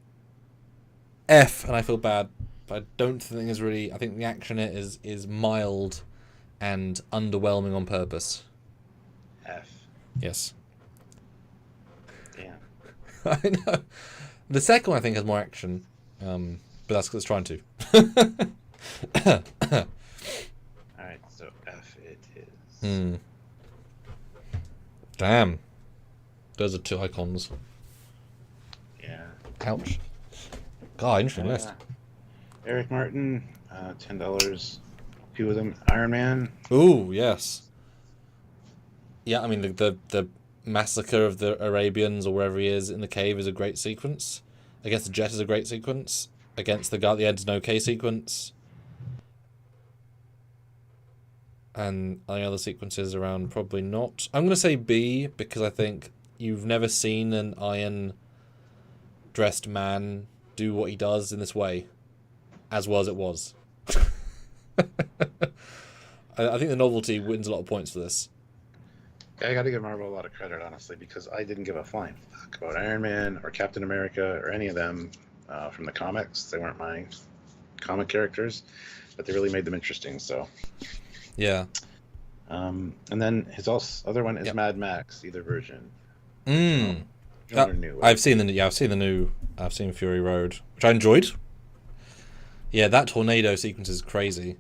F, and I feel bad, but I don't think it's really. I think the action in it is mild and underwhelming on purpose. F. Yes. Yeah. I know. The second one I think has more action, but that's because it's trying to. Alright, so F it is. Damn. Those are 2 icons. Yeah. Ouch. God, interesting list. Eric Martin, $10. 2 of them. Iron Man. Ooh, yes. Yeah, I mean the massacre of the Arabians or wherever he is in the cave is a great sequence. Against the jet is a great sequence. Against the guy at the end is an okay sequence. And any other sequences around probably not. I'm going to say B because I think you've never seen an iron-dressed man do what he does in this way, as well as it was. I think the novelty wins a lot of points for this. Yeah, I got to give Marvel a lot of credit, honestly, because I didn't give a flying fuck about Iron Man or Captain America or any of them from the comics. They weren't my comic characters, but they really made them interesting. So, yeah. And then his other one is Mad Max, either version. New. I've seen Fury Road, which I enjoyed. Yeah, that tornado sequence is crazy.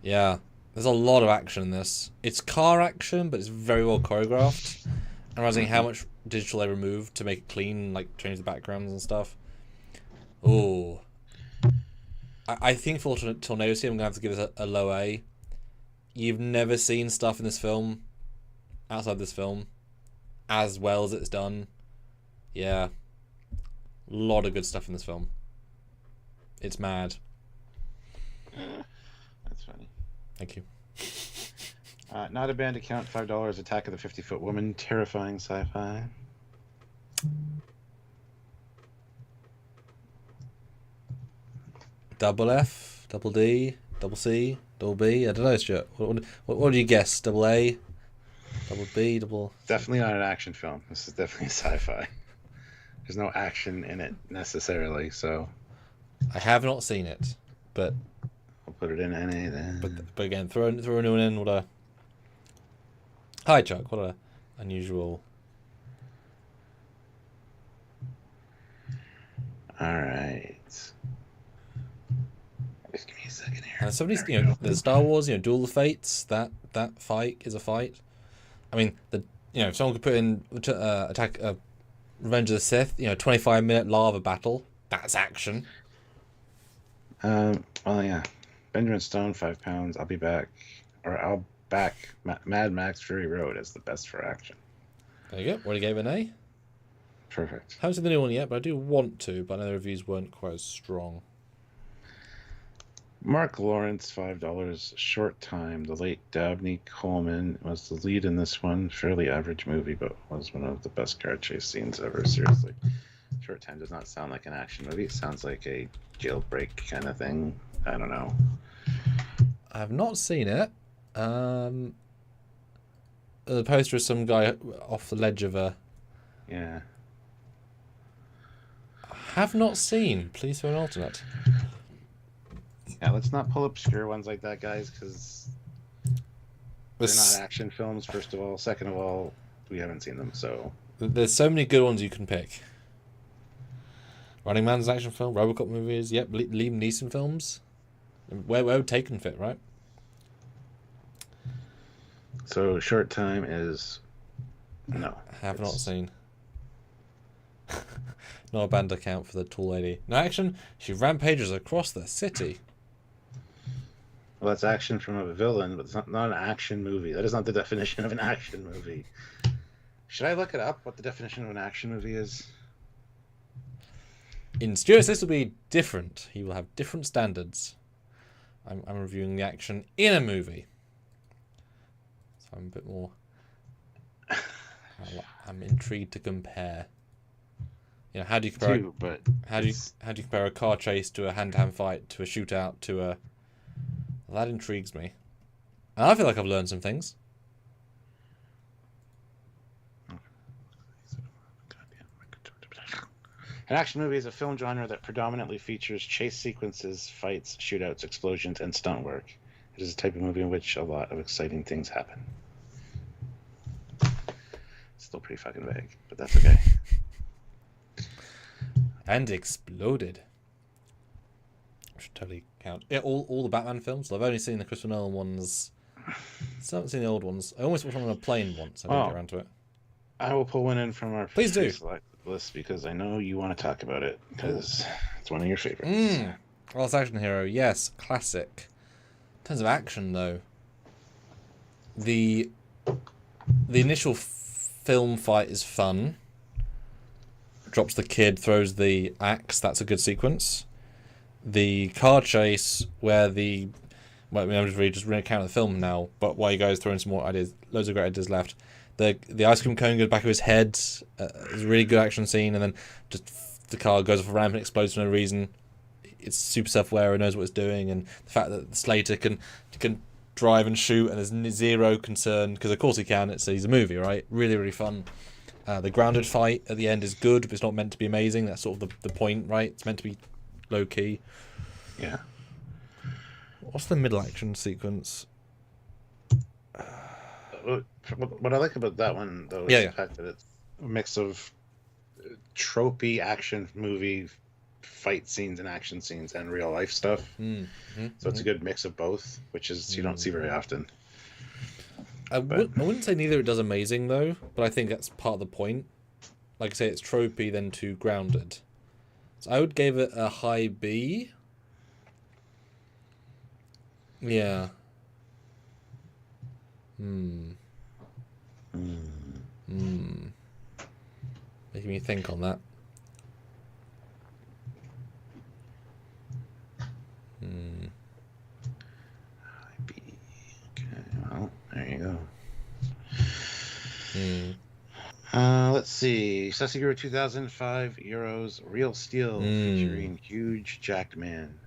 Yeah, there's a lot of action in this. It's car action, but it's very well choreographed. I'm realizing how much digital they removed to make it clean, like change the backgrounds and stuff. Oh, I think for tornado scene, I'm gonna have to give this a low A. You've never seen stuff in this film, outside this film, as well as it's done. Yeah, a lot of good stuff in this film. It's mad. That's funny. Thank you. Not a band account, $5. Attack of the 50-Foot Woman, terrifying sci-fi. Double F, double D, double C, double B. I don't know, Stuart. What do you guess? Double A, double B, double. Definitely not an action film. This is definitely a sci-fi. There's no action in it necessarily, so. I have not seen it, but I'll put it in NA then. But again, throw a new one in. What a. Hi, Chuck. What a unusual. All right. Just give me a second here. And somebody's, the Star Wars, Duel of Fates. That fight is a fight. I mean, if someone could put in Revenge of the Sith, 25-minute lava battle. That's action. Well, yeah. Benjamin Stone, £5. I'll be back. Or I'll back Mad Max Fury Road as the best for action. There you go. Already gave an A. Perfect. Haven't seen the new one yet, but I do want to. But I know the reviews weren't quite as strong. Mark Lawrence, $5. Short Time. The late Dabney Coleman was the lead in this one. Fairly average movie, but was one of the best car chase scenes ever. Seriously. Short Time does not sound like an action movie. It sounds like a jailbreak kind of thing. I don't know. I have not seen it. The poster is some guy off the ledge of a... Yeah. I have not seen. Please throw an alternate. Yeah, let's not pull obscure ones like that, guys, because they're not action films, first of all. Second of all, we haven't seen them, so... There's so many good ones you can pick. Running Man's an action film, Robocop movies, yep, Liam Neeson films. Where would Taken fit, right? So, Short Time is... No. Have not seen. Not a band account for the tall lady. No action, she rampages across the city. Well, that's action from a villain, but it's not an action movie. That is not the definition of an action movie. Should I look it up, what the definition of an action movie is? In Stuart's, this will be different. He will have different standards. I'm reviewing the action in a movie. So I'm a bit more... I'm intrigued to compare. You know, how do you compare? How do you compare a car chase to a hand-to-hand fight to a shootout to a? Well, that intrigues me. And I feel like I've learned some things. An action movie is a film genre that predominantly features chase sequences, fights, shootouts, explosions, and stunt work. It is a type of movie in which a lot of exciting things happen. Still pretty fucking vague, but that's okay. And exploded. Should totally count. Yeah, all the Batman films. I've only seen the Christopher Nolan ones. So I haven't seen the old ones. I almost watched one on a plane once. I didn't get around to it. I will pull one in from our Please do list because I know you want to talk about it because it's one of your favorites. Last Action Hero, yes, classic. In terms of action, though, the initial film fight is fun. Drops the kid, throws the axe. That's a good sequence. The car chase where the... Well, I mean, I'm just really counting the film now, but while you guys throwing some more ideas, loads of great ideas left. The ice cream cone goes back of his head. It's a really good action scene, and then just the car goes off a ramp and explodes for no reason. It's super self-aware and knows what it's doing, and the fact that Slater can drive and shoot and there's zero concern, because of course he can, he's a movie, right? Really, really fun. The grounded fight at the end is good, but it's not meant to be amazing. That's sort of the point, right? It's meant to be low-key. Yeah. What's the middle action sequence? What I like about that one, though, is the fact that it's a mix of tropey action movie fight scenes and action scenes and real life stuff. So it's a good mix of both, which is you don't see very often. I wouldn't say neither it does amazing, though, but I think that's part of the point. Like I say, it's tropey, then too grounded. So I would give it a high B. Yeah. Making me think on that. Okay, well, there you go. Let's see. Sessiguru 2005 Euros Real Steel featuring Huge Jacked Man.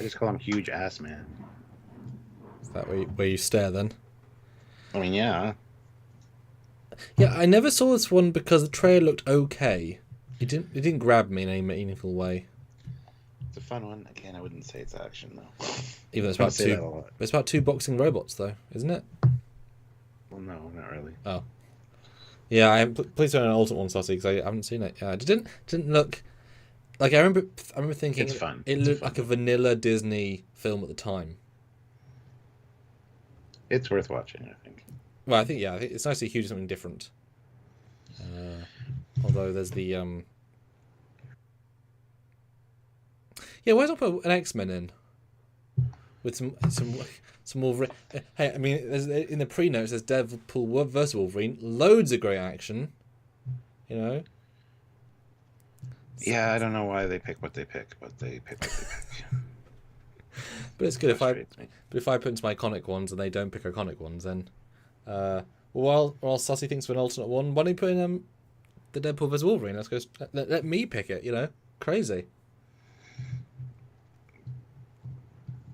I just call him Huge Ass Man. Is that where you stare then? I mean, yeah. Yeah, I never saw this one because the trailer looked okay. It didn't grab me in any meaningful way. It's a fun one. Again, I wouldn't say it's action though. Even though it's about two boxing robots, though, isn't it? Well, no, not really. Oh, yeah. Please don't an alternate one, Saucy, because I haven't seen it. Yeah, it didn't look like I remember thinking it's fun. It looked like a vanilla Disney film at the time. It's worth watching, I think. Well, I think it's nice to see Hugh do something different. Although there's the yeah, why not put an X-Men in? with some Wolverine. Hey, I mean, in the pre-note it says Deadpool versus Wolverine. Loads of great action. You know. Yeah, I don't know why they pick what they pick, but they pick what they pick. But it's good if I put into my iconic ones and they don't pick iconic ones, then while Sussy thinks of an alternate one, why don't you put in the Deadpool vs Wolverine? Let's go. Let me pick it. You know, crazy.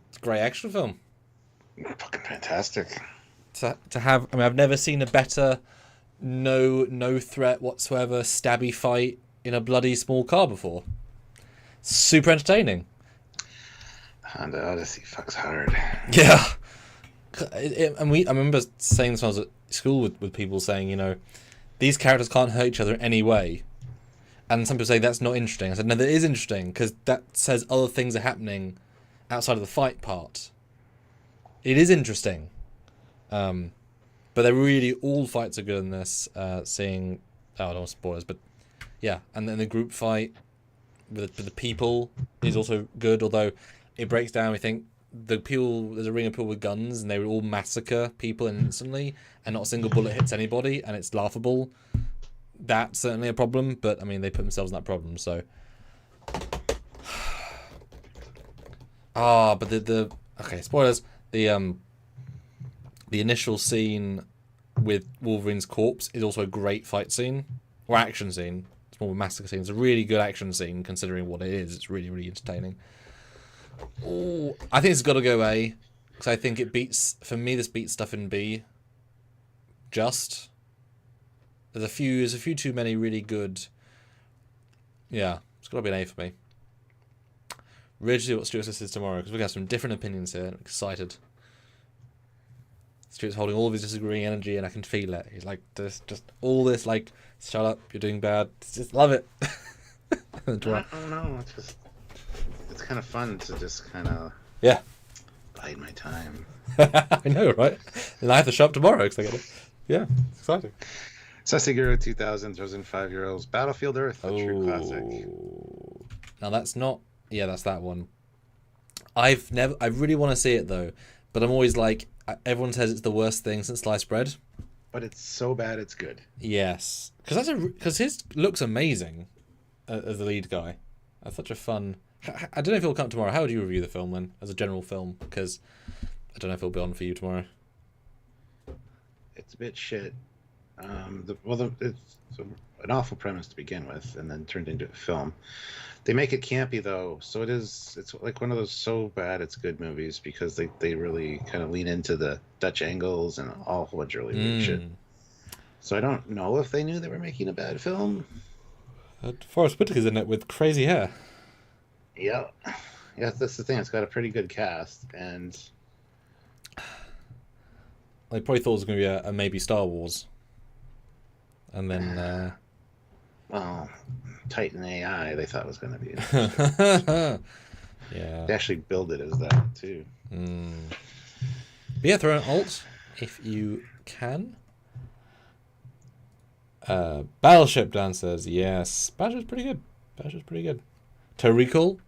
It's a great action film. Fucking fantastic. To have, I mean, I've never seen a better no threat whatsoever stabby fight in a bloody small car before. Super entertaining. Honda Odyssey fucks hard. Yeah. I remember saying this when I was at school with people saying, you know, these characters can't hurt each other in any way. And some people say that's not interesting. I said, no, that is interesting, because that says other things are happening outside of the fight part. It is interesting. But they're really, all fights are good in this. I don't want spoilers, but yeah. And then the group fight with the people is also good, although it breaks down. We think there's a ring of people with guns and they would all massacre people instantly and not a single bullet hits anybody, and it's laughable. That's certainly a problem, but I mean, they put themselves in that problem, so. But okay, spoilers. The initial scene with Wolverine's corpse is also a great fight scene, or action scene. It's more of a massacre scene. It's a really good action scene considering what it is. It's really, really entertaining. Oh, I think it's got to go A, because I think it beats, for me, this beats stuff in B. Just. There's a few too many really good. Yeah, it's got to be an A for me. Ready to see what Stuart says tomorrow, because we're going to have some different opinions here. I'm excited. Stuart's holding all of his disagreeing energy, and I can feel it. He's like, just all this, like, shut up, you're doing bad. Just love it. I don't know, it's kind of fun to just kind of bide my time. I know, right? And I have to show up tomorrow because I get it. Yeah, it's exciting. Sessiguro 2000 throws in 5-year-olds. Battlefield Earth, a true classic. Now that's not. Yeah, that's that one. I really want to see it though, but I'm always like, everyone says it's the worst thing since sliced bread. But it's so bad, it's good. Yes, because his looks amazing as the lead guy. That's such a fun. I don't know if it'll come tomorrow. How would you review the film then, as a general film? Because I don't know if it'll be on for you tomorrow. It's a bit shit. It's an awful premise to begin with, and then turned into a film. They make it campy though, so it's like one of those so bad it's good movies, because they really kind of lean into the Dutch angles and a whole bunch of really weird shit. So I don't know if they knew they were making a bad film. Forrest Whitaker's in it with crazy hair. Yeah, that's the thing. It's got a pretty good cast, and they probably thought it was going to be a maybe Star Wars, and then well, Titan AI they thought was going to be. Yeah, they actually build it as that too. But yeah, throw an alt if you can. Battleship Dan says yes. Battleship's pretty good. Total Recall,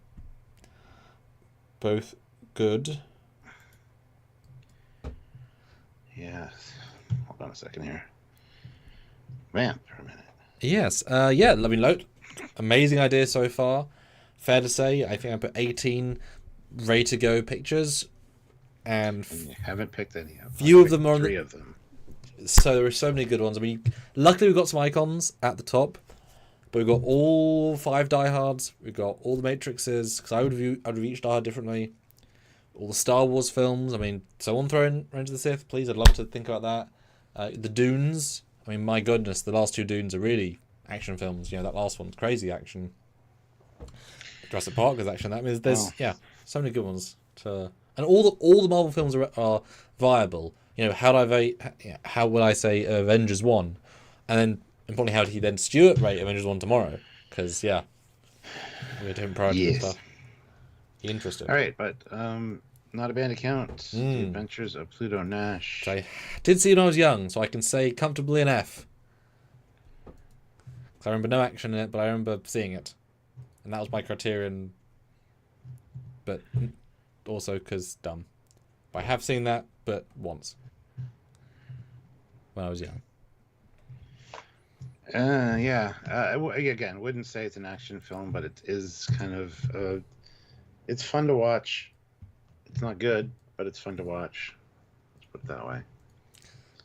both good. Yes. Hold on a second here. Vamp for a minute. Yes. Yeah. I mean, amazing idea so far. Fair to say, I think I put 18 ready to go pictures, and you haven't picked any. Few of them are 3 of them. So there are so many good ones. I mean, luckily we've got some icons at the top, but we've got all 5 diehards. We've got all the Matrixes, because I would review each Die Hard differently. All the Star Wars films. I mean, someone throw in Revenge of the Sith, please. I'd love to think about that. The Dunes. I mean, my goodness, the last 2 Dunes are really action films. You know, that last one's crazy action. Jurassic Park is action. That means there's so many good ones. And all the Marvel films are viable. You know, how would I say Avengers 1? And then, importantly, how did he then Stuart rate Avengers 1 tomorrow? Because, we have different priorities and stuff. Interesting. All right, but not a band account. The Adventures of Pluto Nash. Which I did see when I was young, so I can say comfortably an F. I remember no action in it, but I remember seeing it. And that was my criterion. But also because dumb. I have seen that, but once when I was young. Yeah. Again, wouldn't say it's an action film, but it is kind of. It's fun to watch. It's not good, but it's fun to watch. Let's put it that way.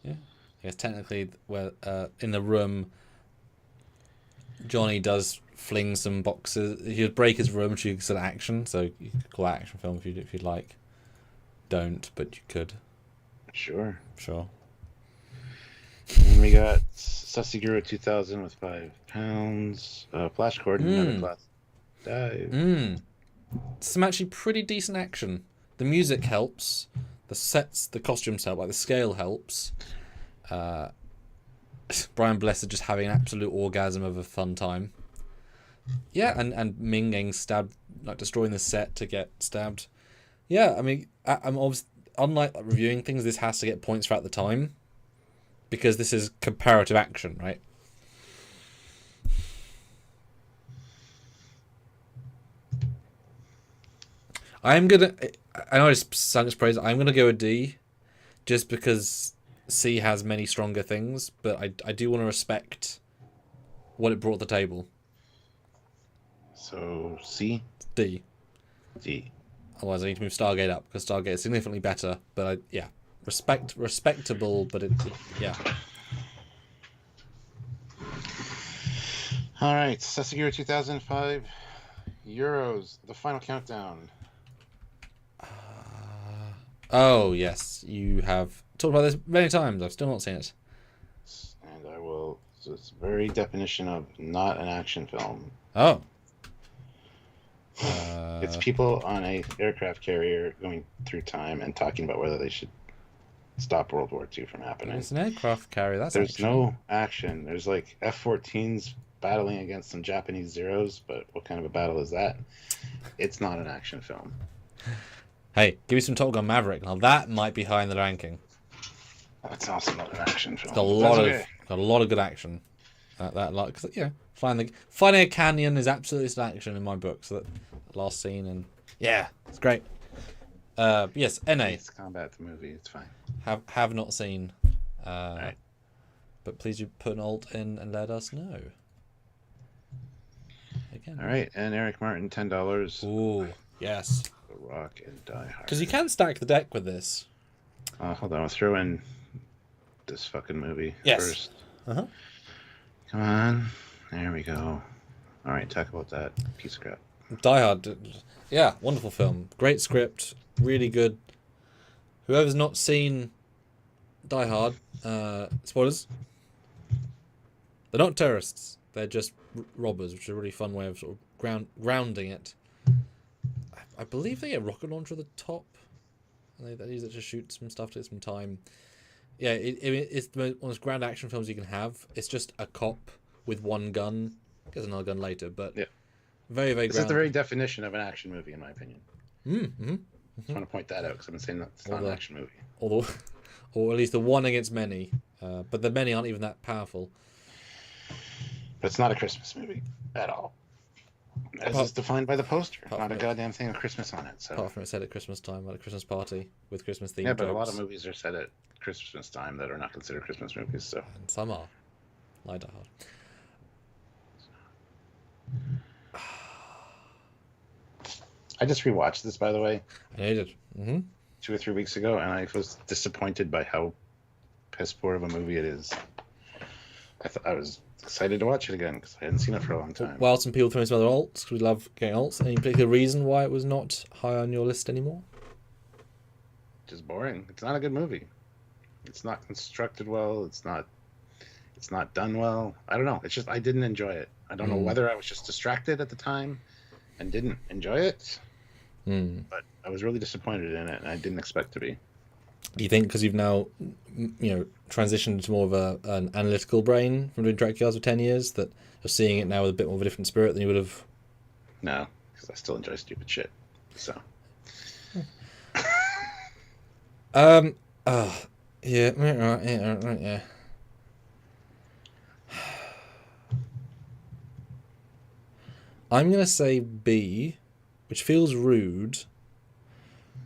Yeah, I guess technically, in the room, Johnny does fling some boxes. He'd break his room, which is an action, so you could call it action film if you'd like. Don't, but you could. Sure. And we got Sasaguro 2000 with £5. Flash Gordon, another class dive. Some actually pretty decent action. The music helps. The sets, the costumes help. Like the scale helps. Brian Blessed just having an absolute orgasm of a fun time. Yeah, and Ming getting stabbed, like destroying the set to get stabbed. Yeah, I mean, I'm obviously, unlike reviewing things, this has to get points throughout the time. Because this is comparative action, right? I know it's sung its praise. I'm gonna go a D, just because C has many stronger things, but I do want to respect what it brought to the table. So C, D. Otherwise, I need to move Stargate up because Stargate is significantly better. But respectable, but yeah. All right, Sasaguro 2005 euros. The final countdown. Oh yes, you have talked about this many times. I've still not seen it. And I will. So it's very definition of not an action film. Oh. It's people on a aircraft carrier going through time and talking about whether they should stop World War II from happening. It's an aircraft carrier. There's no action. There's like F-14s battling against some Japanese Zeros, but what kind of a battle is that? It's not an action film. Hey, give me some Top Gun Maverick. Now that might be high in the ranking. That's also not an action film. It's got a lot of good action. Finding a canyon is absolutely an action in my book. So that last scene and yeah, it's great. Yes, NA. It's combat the movie. It's fine. Have not seen. Right. But please you put an alt in and let us know. Again. All right, and Eric Martin, $10. Ooh, yes. The Rock and Die Hard. Because you can stack the deck with this. Hold on, I'll throw in this fucking movie first. Uh-huh. Come on. There we go. All right, talk about that piece of crap. Die Hard. Yeah, wonderful film. Great script. Really good. Whoever's not seen Die Hard, spoilers. They're not terrorists. They're just robbers, which is a really fun way of sort of grounding it. I believe they get a rocket launcher at the top. And they use it to shoot some stuff to get some time. Yeah, it's one of those ground action films you can have. It's just a cop with one gun. Gets another gun later, but yeah. Very, very This is the very definition of an action movie, in my opinion. Mm-hmm. I just want to point that out because I've been saying that it's not an action movie. Or at least the one against many. But the many aren't even that powerful. But it's not a Christmas movie at all. As is defined by the poster. Not a goddamn thing of Christmas on it. So. Apart from it's set at Christmas time, at a Christmas party with Christmas themed. Yeah, but a lot of movies are set at Christmas time that are not considered Christmas movies. So. And some are. Like Die Hard. I just rewatched this, by the way. I did. Mm-hmm. 2 or 3 weeks ago, and I was disappointed by how piss poor of a movie it is. I was excited to watch it again because I hadn't seen it for a long time. While some people throw some other alts, because we love getting alts. Any particular reason why it was not high on your list anymore? Just boring. It's not a good movie. It's not constructed well. It's not done well. I don't know. It's just I didn't enjoy it. I don't know whether I was just distracted at the time and didn't enjoy it. But I was really disappointed in it, and I didn't expect to be. Do you think because you've now, transitioned to more of an analytical brain from doing Trekyards for 10 years, that you're seeing it now with a bit more of a different spirit than you would have? No, because I still enjoy stupid shit. So. Yeah. I'm gonna say B, which feels rude,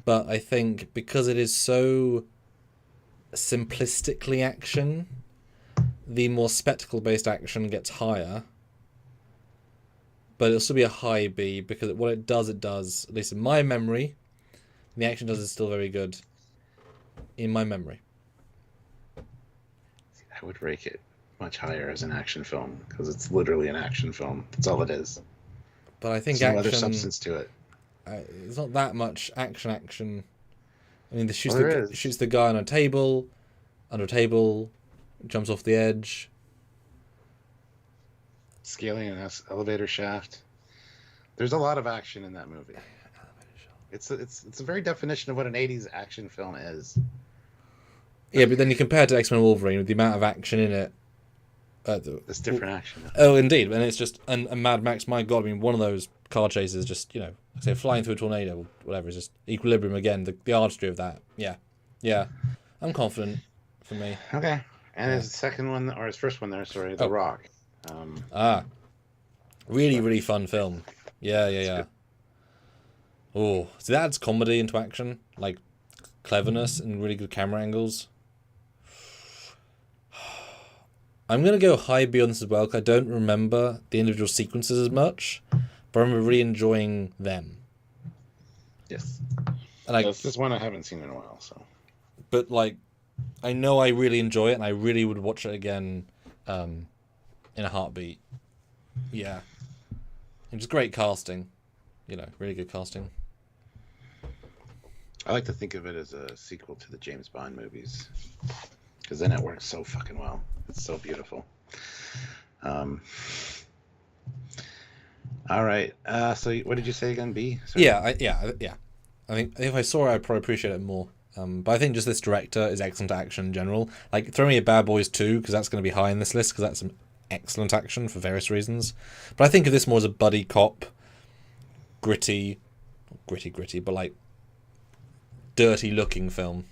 but I think because it is so simplistically action, the more spectacle-based action gets higher. But it'll still be a high B because what it does, at least in my memory, the action does is still very good. In my memory. I would rate it much higher as an action film because it's literally an action film. That's all it is. But I think There's action. no other substance to it. It's not that much action. I mean, shoots the guy on a table, under a table, jumps off the edge. Scaling an elevator shaft. There's a lot of action in that movie. It's a very definition of what an 80s action film is. Yeah, but then you compare it to X-Men Wolverine with the amount of action in it. It's different action. Oh, indeed. And it's just... And Mad Max, my God, I mean, one of those car chases just, say flying through a tornado or whatever, is just equilibrium again, the artistry of that. Yeah. Yeah. I'm confident for me. Okay. And his second one, or his first one there, sorry, The Rock. Really, really fun film. Yeah. Oh, so that adds comedy into action, like cleverness and really good camera angles. I'm going to go high B on this as well, because I don't remember the individual sequences as much, but I remember really enjoying them. Yes. And this is one I haven't seen in a while, so. But, I know I really enjoy it, and I really would watch it again in a heartbeat. Yeah. And just great casting. Really good casting. I like to think of it as a sequel to the James Bond movies, because then it works so fucking well. It's so beautiful. All right. So what did you say again? B? Sorry. Yeah. I think if I saw it, I'd probably appreciate it more. But I think just this director is excellent at action in general. Throw me a Bad Boys 2, because that's going to be high in this list, because that's some excellent action for various reasons. But I think of this more as a buddy cop, gritty, but dirty looking film.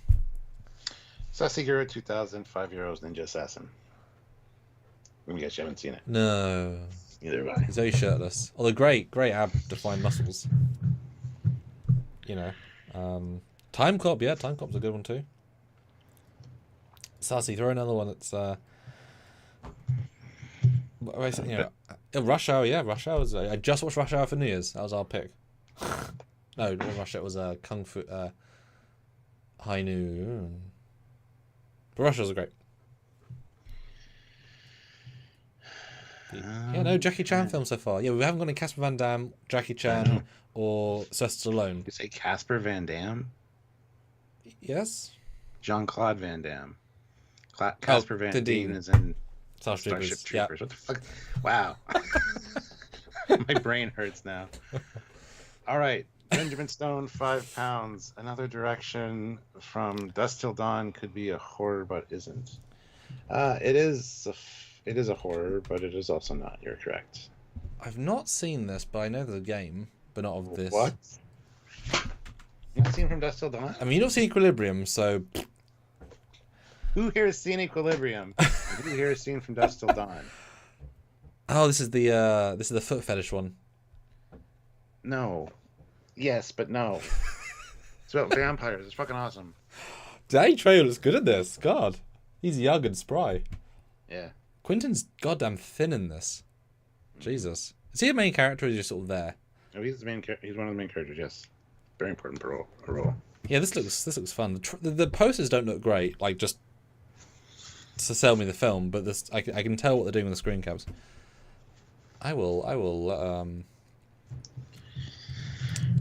Sassy Hero 2000, 5 Euros Ninja Assassin. Let me guess you haven't seen it. No. Neither have I. He's very shirtless. Although great ab-defined muscles. Time Cop, yeah, Time Cop's a good one too. Sassy, throw another one that's Rush Hour, yeah, Rush Hour was... I just watched Rush Hour for New Year's. That was our pick. No, it wasn't Rush Hour, it was Kung Fu... High Noon. But Rush Hour's great. Jackie Chan film so far. Yeah, we haven't got any Casper Van Dam, Jackie Chan, or Sylvester Stallone. You say Casper Van Dam? Yes. Jean-Claude Van Damme. Casper Van Dien is in Starship Troopers. Yeah. What the fuck? Wow. My brain hurts now. All right. Benjamin Stone, 5 pounds. Another direction from Dusk Till Dawn could be a horror, but isn't. It is a horror, but it is also not. You're correct. I've not seen this, but I know there's a game, but not of this. What? You've not seen From Dusk Till Dawn? I mean, you don't see Equilibrium, so... Who here has seen Equilibrium? Who here has seen From Dusk Till Dawn? Oh, this is the foot fetish one. No. Yes, but no. It's about vampires. It's fucking awesome. Danny Trejo is good at this. God. He's young and spry. Yeah. Quentin's goddamn thin in this. Jesus. Is he a main character or is he just sort of there? No, he's one of the main characters, yes. Very important role. Yeah, this looks fun. The posters don't look great, just to sell me the film, but this I can tell what they're doing with the screen caps. I will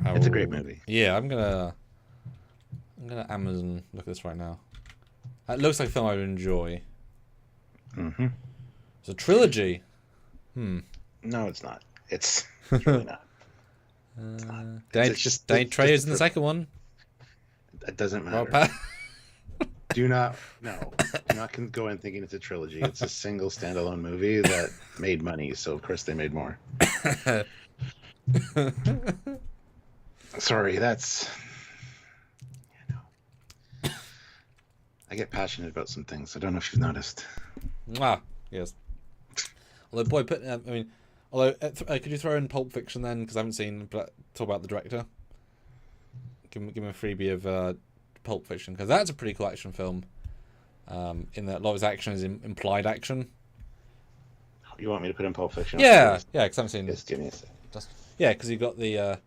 It's a great movie. Yeah, I'm gonna Amazon look at this right now. It looks like a film I would enjoy. Mm-hmm. It's a trilogy. No, it's not. It's really not. It's not. Danny Trejo's in the second one. It doesn't matter. Do not go in thinking it's a trilogy. It's a single standalone movie that made money, so of course they made more. Sorry, that's... I get passionate about some things. I don't know if you've noticed. Yes. Although, boy, could you throw in Pulp Fiction then? Because I haven't seen, but talk about the director. give him a freebie of Pulp Fiction, because that's a pretty cool action film. In that a lot of his action is implied action. You want me to put in Pulp Fiction? Yeah, because I haven't seen. Just give me a second. Because you got the. I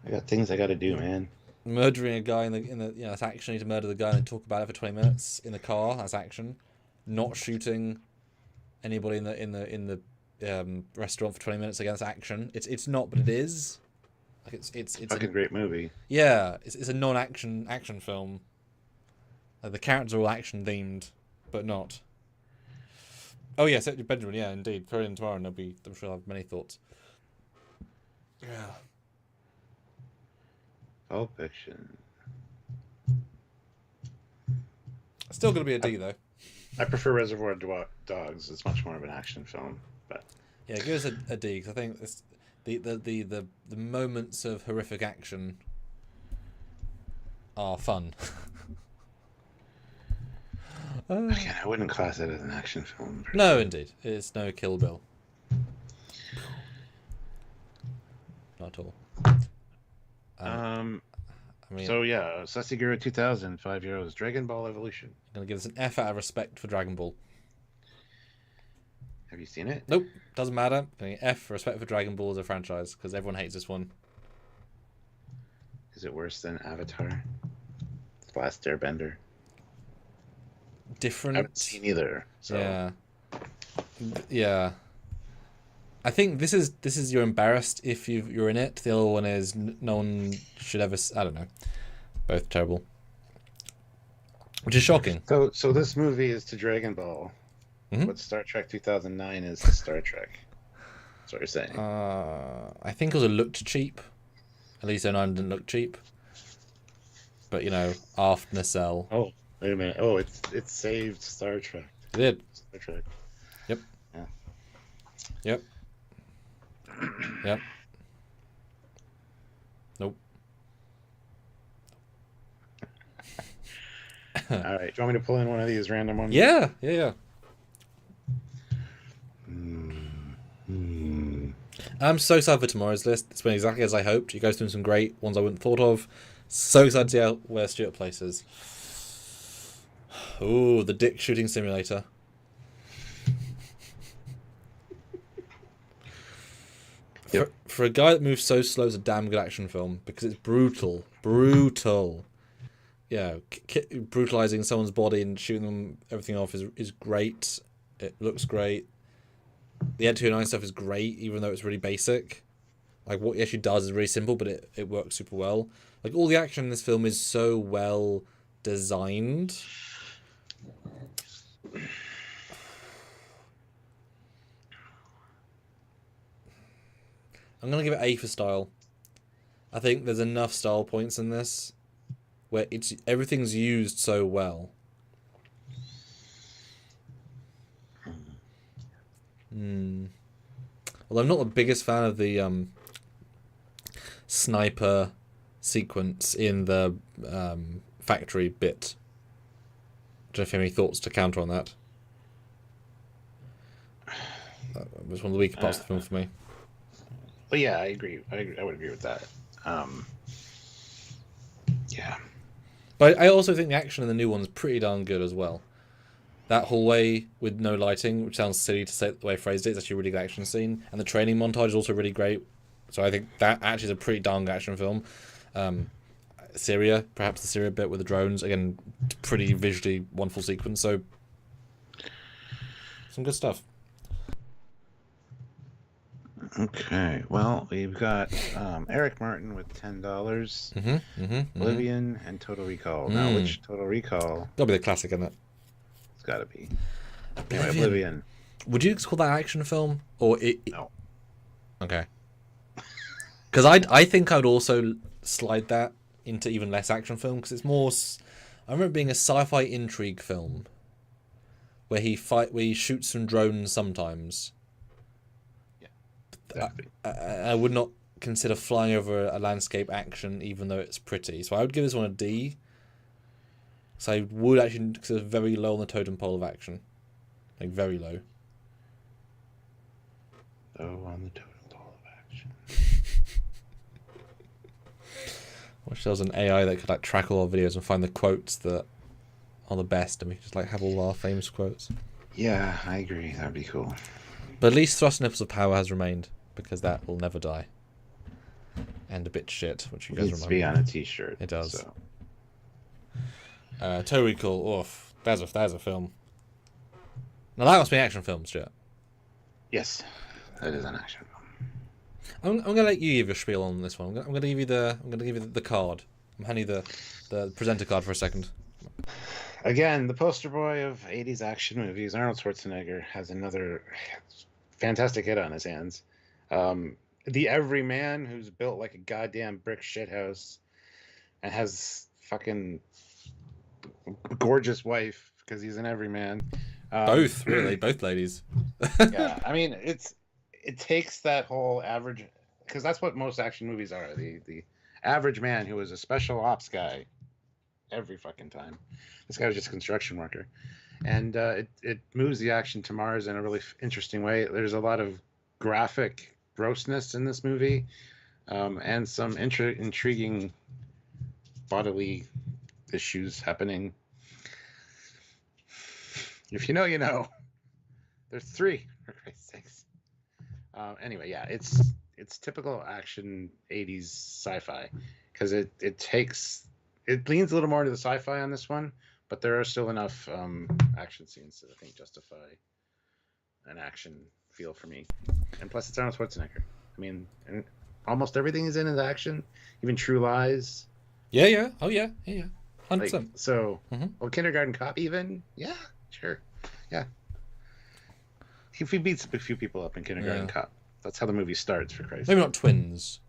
got things I got to do, man. Murdering a guy in the that's action. You need to murder the guy and talk about it for 20 minutes in the car. That's action. Not shooting anybody in the restaurant for 20 minutes. Again, that's action. It's not, but it is. Like it's a great movie. Yeah, it's a non-action action film. The characters are all action themed, but not. Oh yes, Benjamin. Yeah, indeed. Throw it in tomorrow, and I'm sure I'll have many thoughts. Yeah. Pulp Fiction. Still gonna be a D though. I prefer Reservoir Dogs. It's much more of an action film, but yeah, give us a D, because I think it's the moments of horrific action are fun. Again, I wouldn't class it as an action film. No, indeed, it's no Kill Bill. Not at all. I mean, so yeah, Sasaguro 2000, 5 euros. Dragon Ball Evolution. I'm gonna give this an F out of respect for Dragon Ball. Have you seen it? Nope, doesn't matter. F for respect for Dragon Ball as a franchise, because everyone hates this one. Is it worse than Avatar? The Last Airbender? Different. I haven't seen either. So. Yeah. I think this is you're embarrassed if you're in it. The other one is no one should ever. I don't know. Both terrible. Which is shocking. So this movie is to Dragon Ball. Mm-hmm. What Star Trek 2009 is to Star Trek. That's what you're saying. I think it looked cheap. At least 09 didn't look cheap. But after Nacelle. Oh, wait a minute. Oh, it saved Star Trek. It did. Star Trek. Yep. Yeah. Yep. Yep. Nope. All right. Do you want me to pull in one of these random ones? Yeah. I'm so excited for tomorrow's list. It's been exactly as I hoped. You guys doing some great ones I wouldn't thought of. So excited to see where Stuart places. Ooh, the dick shooting simulator. Yep. For a guy that moves so slow, it's a damn good action film, because it's brutal. Yeah, brutalizing someone's body and shooting them everything off is great. It looks great. The Ed 209 stuff is great, even though it's really basic. Like, what he actually does is really simple, but it works super well. Like, all the action in this film is so well designed. I'm going to give it A for style. I think there's enough style points in this where everything's used so well. Well, I'm not the biggest fan of the sniper sequence in the factory bit. Do you have any thoughts to counter on that? That was one of the weaker parts of the film for me. Well, yeah, I agree. I would agree with that. Yeah. But I also think the action in the new one's pretty darn good as well. That hallway with no lighting, which sounds silly to say the way I phrased it, is actually a really good action scene. And the training montage is also really great. So I think that actually is a pretty darn good action film. Syria, perhaps the Syria bit with the drones, again, pretty visually wonderful sequence. So, some good stuff. Okay, well, we've got Eric Martin with $10, Oblivion, and Total Recall. Now, which Total Recall? That'll be the classic, isn't it? It's got to be. Oblivion. Would you call that action film? Or No. Okay. Because I think I would also slide that into even less action film, because it's more. I remember being a sci-fi intrigue film where he shoots some drones sometimes. I would not consider flying over a landscape action, even though it's pretty. So I would give this one a D. So I would actually consider very low on the totem pole of action. Like, very low. Low on the totem pole of action. If there was an AI that could like track all our videos and find the quotes that are the best, and we could just like have all our famous quotes. Yeah, I agree. That'd be cool. But at least Thrust Nipples of Power has remained, because that will never die. And a bit shit, which you guys Needs to remember. be on a t-shirt. It does. So. Total Recall. Oof, that's a film. Now that must be an action film, Stuart. Yes, that is an action film. I'm gonna let you give your spiel on this one. I'm gonna give you the card. I'm handing you the presenter card for a second. Again, the poster boy of 80s action movies, Arnold Schwarzenegger, has another fantastic hit on his hands. The everyman who's built like a goddamn brick shithouse and has fucking gorgeous wife because he's an everyman. Both, really, both ladies. Yeah, I mean, it takes that whole average, because that's what most action movies are. The average man who is a special ops guy every fucking time. This guy was just a construction worker. And it moves the action to Mars in a really interesting way. There's a lot of graphic grossness in this movie, and some intriguing bodily issues happening. If you know, you know. There's 3, for Christ's sakes. Anyway, yeah, it's typical action 80s sci-fi, because it leans a little more to the sci-fi on this one, but there are still enough action scenes that I think justify an action feel for me. And plus, it's Arnold Schwarzenegger. I mean, and almost everything is in his action, even True Lies. Yeah. Oh yeah. 100%. Like, so, well, Kindergarten Cop even? Yeah, sure. Yeah. If he beats a few people up in Kindergarten Cop, that's how the movie starts, for Christ's sake. Maybe not Twins.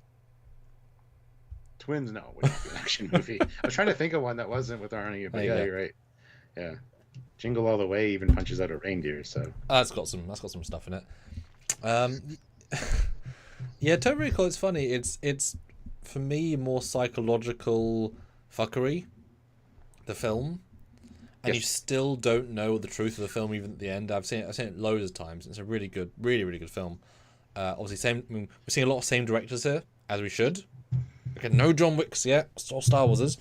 Twins, no, would not be an action movie. I was trying to think of one that wasn't with Arnie, but yeah, you're right. Yeah. Jingle All the Way even punches out a reindeer, so. That's got some stuff in it. Yeah, Total Recall is funny. It's for me more psychological fuckery, the film. And you still don't know the truth of the film even at the end. I've seen it loads of times. It's a really good film. Obviously, we're seeing a lot of same directors here, as we should. Okay, no John Wicks yet, or Star Warses.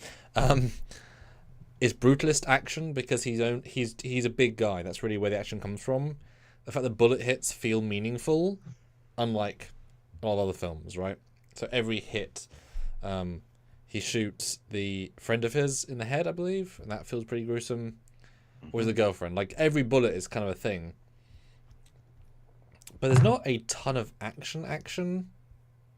It's brutalist action because he's a big guy. That's really where the action comes from. The fact that bullet hits feel meaningful, unlike a lot of other films, right? So every hit, he shoots the friend of his in the head, I believe, and that feels pretty gruesome. Or is the girlfriend? Like, every bullet is kind of a thing. But there's not a ton of action.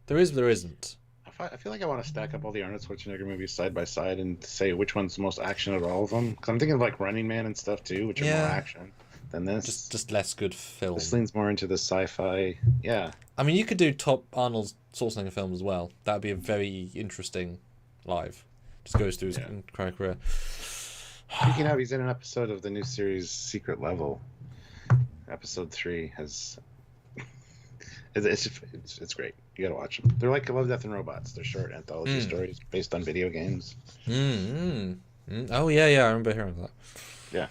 There is, but there isn't. I feel like I want to stack up all the Arnold Schwarzenegger movies side by side and say which one's the most action out of all of them. Because I'm thinking of like Running Man and stuff too, which are more action than this. Just less good film. This leans more into the sci-fi. Yeah. I mean, you could do top Arnold Schwarzenegger films as well. That would be a very interesting live. Just goes through his entire career. Speaking of, he's in an episode of the new series Secret Level. Episode 3 has. It's great. You gotta watch them. They're like Love, Death, and Robots. They're short anthology stories based on video games. Oh yeah, I remember hearing that. Yeah.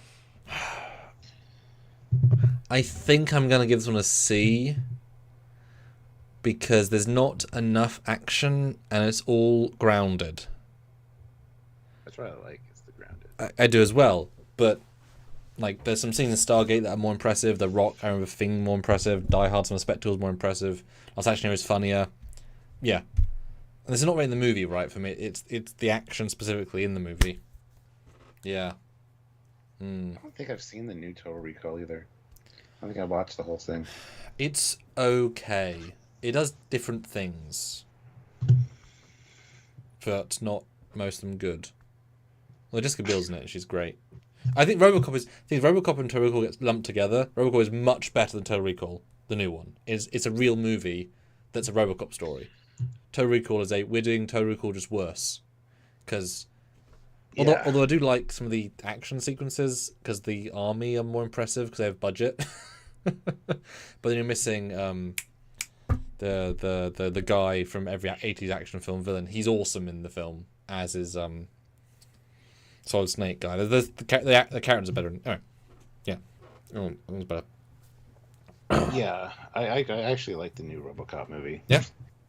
I think I'm gonna give this one a C because there's not enough action and it's all grounded. That's what I like. It's the grounded. I do as well, but like there's some scenes in Stargate that are more impressive. The Rock, I remember Thing more impressive. Die Hard, some of the spectacles more impressive. Last Action Hero is funnier. Yeah, and this is not really in the movie, right? For me, it's the action specifically in the movie. Yeah. I don't think I've seen the new Total Recall either. I think I watched the whole thing. It's okay. It does different things, but not most of them good. Well, Jessica Biel's in it. She's great. I think RoboCop and Total Recall gets lumped together. RoboCop is much better than Total Recall, the new one. It's a real movie that's a RoboCop story. Total Recall is we're doing Total Recall just worse. Because although I do like some of the action sequences because the army are more impressive because they have budget. But then you're missing the guy from every 80s action film villain. He's awesome in the film, as is Solid Snake guy. The characters are better. Anyway, yeah, it was better. Yeah, I actually like the new RoboCop movie. Yeah,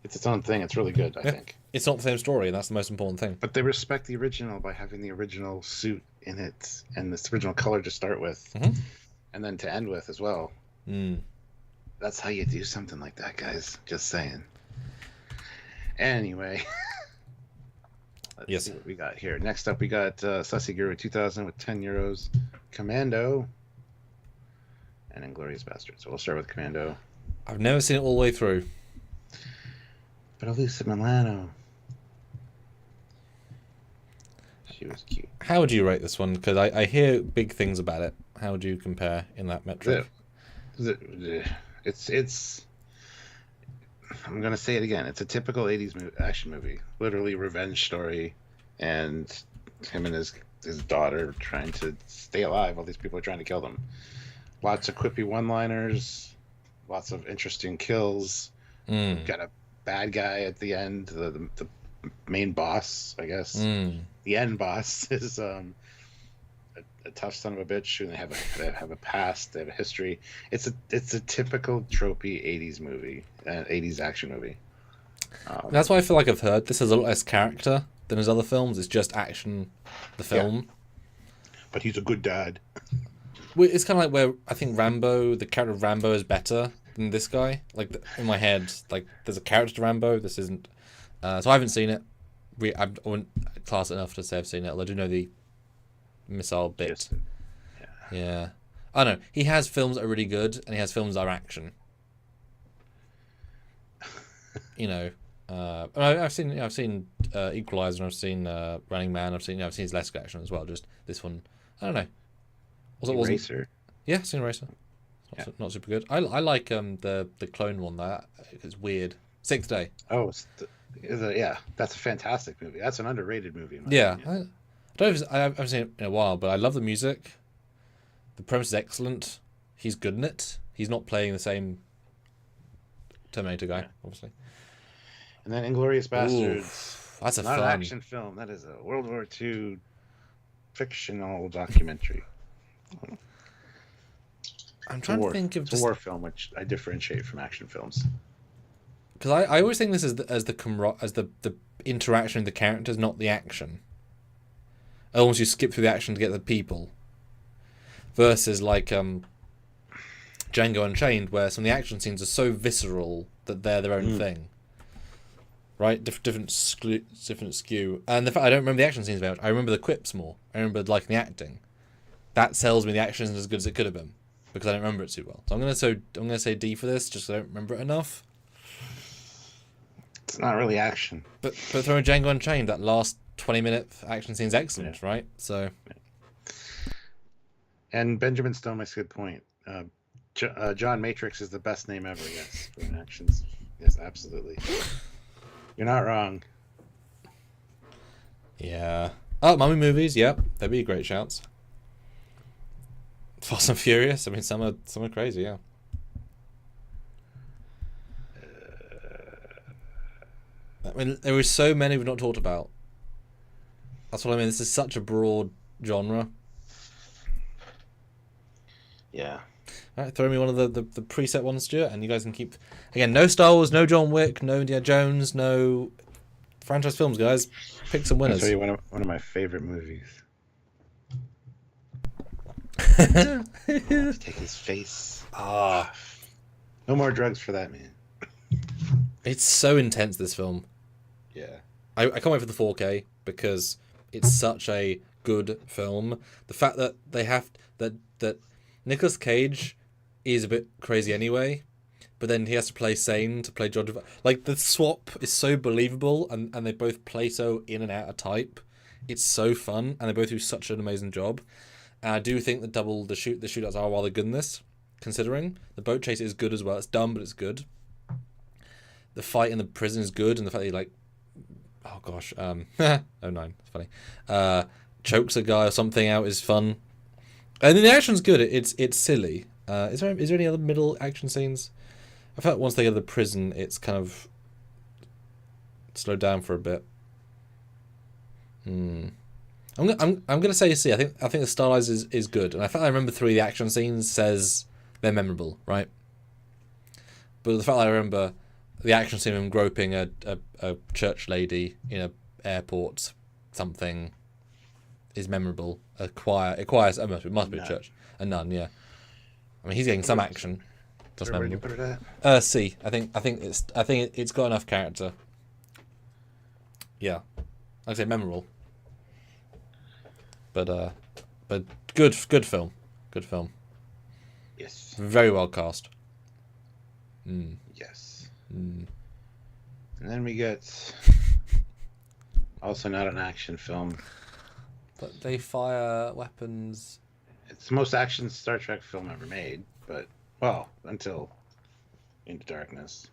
It's its own thing. It's really good, I Yeah. think. It's not the same story, and that's the most important thing. But they respect the original by having the original suit in it and this original color to start with, and then to end with as well. That's how you do something like that, guys. Just saying. Anyway, let's see what we got here. Next up, we got Sussy Guru 2000 with 10 euros, Commando, and Inglourious Basterds. So we'll start with Commando. I've never seen it all the way through. But Alyssa Milano. She was cute. How would you rate this one? Because I hear big things about it. How would you compare in that metric? It's I'm gonna say it again. It's a typical 80s action movie. Literally revenge story, and him and his daughter trying to stay alive while these people are trying to kill them. Lots of quippy one-liners, lots of interesting kills. Got a bad guy at the end. The main boss, I guess. The end boss is a tough son of a bitch, and they have a past, they have a history. It's a typical tropey 80s movie, 80s action movie. That's why I feel like I've heard this has a lot less character than his other films. It's just action, the film. Yeah. But he's a good dad. It's kind of like where I think Rambo, the character of Rambo, is better than this guy. Like in my head, like there's a character to Rambo. This isn't. So I haven't seen it. I wouldn't class it enough to say I've seen it. I do know the missile bit. Yeah. I don't know. He has films that are really good, and he has films that are action. You know, I've seen Equalizer, and I've seen Running Man. I've seen his less action as well. Just this one, I don't know. Eraser. Yeah, I've seen Eraser. Not super good. I like the clone one. That it's weird. Sixth Day. Oh, that's a fantastic movie. That's an underrated movie. I haven't seen it in a while, but I love the music. The premise is excellent. He's good in it. He's not playing the same Terminator guy, obviously. And then Inglourious Basterds. That's not an action film. That is a World War II fictional documentary. I'm trying to think of it's a war film, which I differentiate from action films. Because I always think this as the interaction with the characters, not the action. Almost you skip through the action to get the people. Versus like Django Unchained, where some of the action scenes are so visceral that they're their own thing. Right, different skew, and the fact I don't remember the action scenes very much. I remember the quips more. I remember liking the acting. That tells me the action isn't as good as it could have been because I don't remember it too well. So I'm gonna say D for this, just because I don't remember it enough. It's not really action. But throwing Django Unchained, that last 20-minute action scene's excellent, right? So. And Benjamin Stone makes a good point. John Matrix is the best name ever. Yes, for an actions. Yes, absolutely. You're not wrong. Yeah. Oh, mummy movies. Yep, they'd be great shouts. Fast and Furious. I mean, some are crazy. Yeah. I mean, there were so many we've not talked about. That's what I mean. This is such a broad genre. Yeah. All right, throw me one of the preset ones, Stuart, and you guys can keep... Again, no Star Wars, no John Wick, no Indiana Jones, no franchise films, guys. Pick some winners. I'll tell you one of my favorite movies. Take his face. No more drugs for that man. It's so intense, this film. Yeah. I can't wait for the 4K because it's such a good film. The fact that they have... that Nicolas Cage is a bit crazy anyway, but then he has to play sane to play John. Like, the swap is so believable, and they both play so in and out of type. It's so fun, and they both do such an amazing job. And I do think the shootouts are rather good in this, considering the boat chase is good as well. It's dumb, but it's good. The fight in the prison is good, and the fact that he, like, oh gosh, 09, it's funny. Chokes a guy or something out is fun. And then the action's good. It's silly. Is there any other middle action scenes? I felt once they get to the prison, it's kind of slowed down for a bit. I'm gonna say C. I think the stylized is good, and I fact I remember 3 of the action scenes says they're memorable, right? But the fact that I remember the action scene of him groping a church lady in a airport something is memorable. A choir, it must be a church, a nun. Yeah, I mean he's getting some action. That's where do you put it at? C. I think it's got enough character. Yeah, like I say, memorable. But good film. Good film. Yes. Very well cast. Yes. And then we get also not an action film. But they fire weapons. It's the most action Star Trek film ever made, but well, until Into Darkness.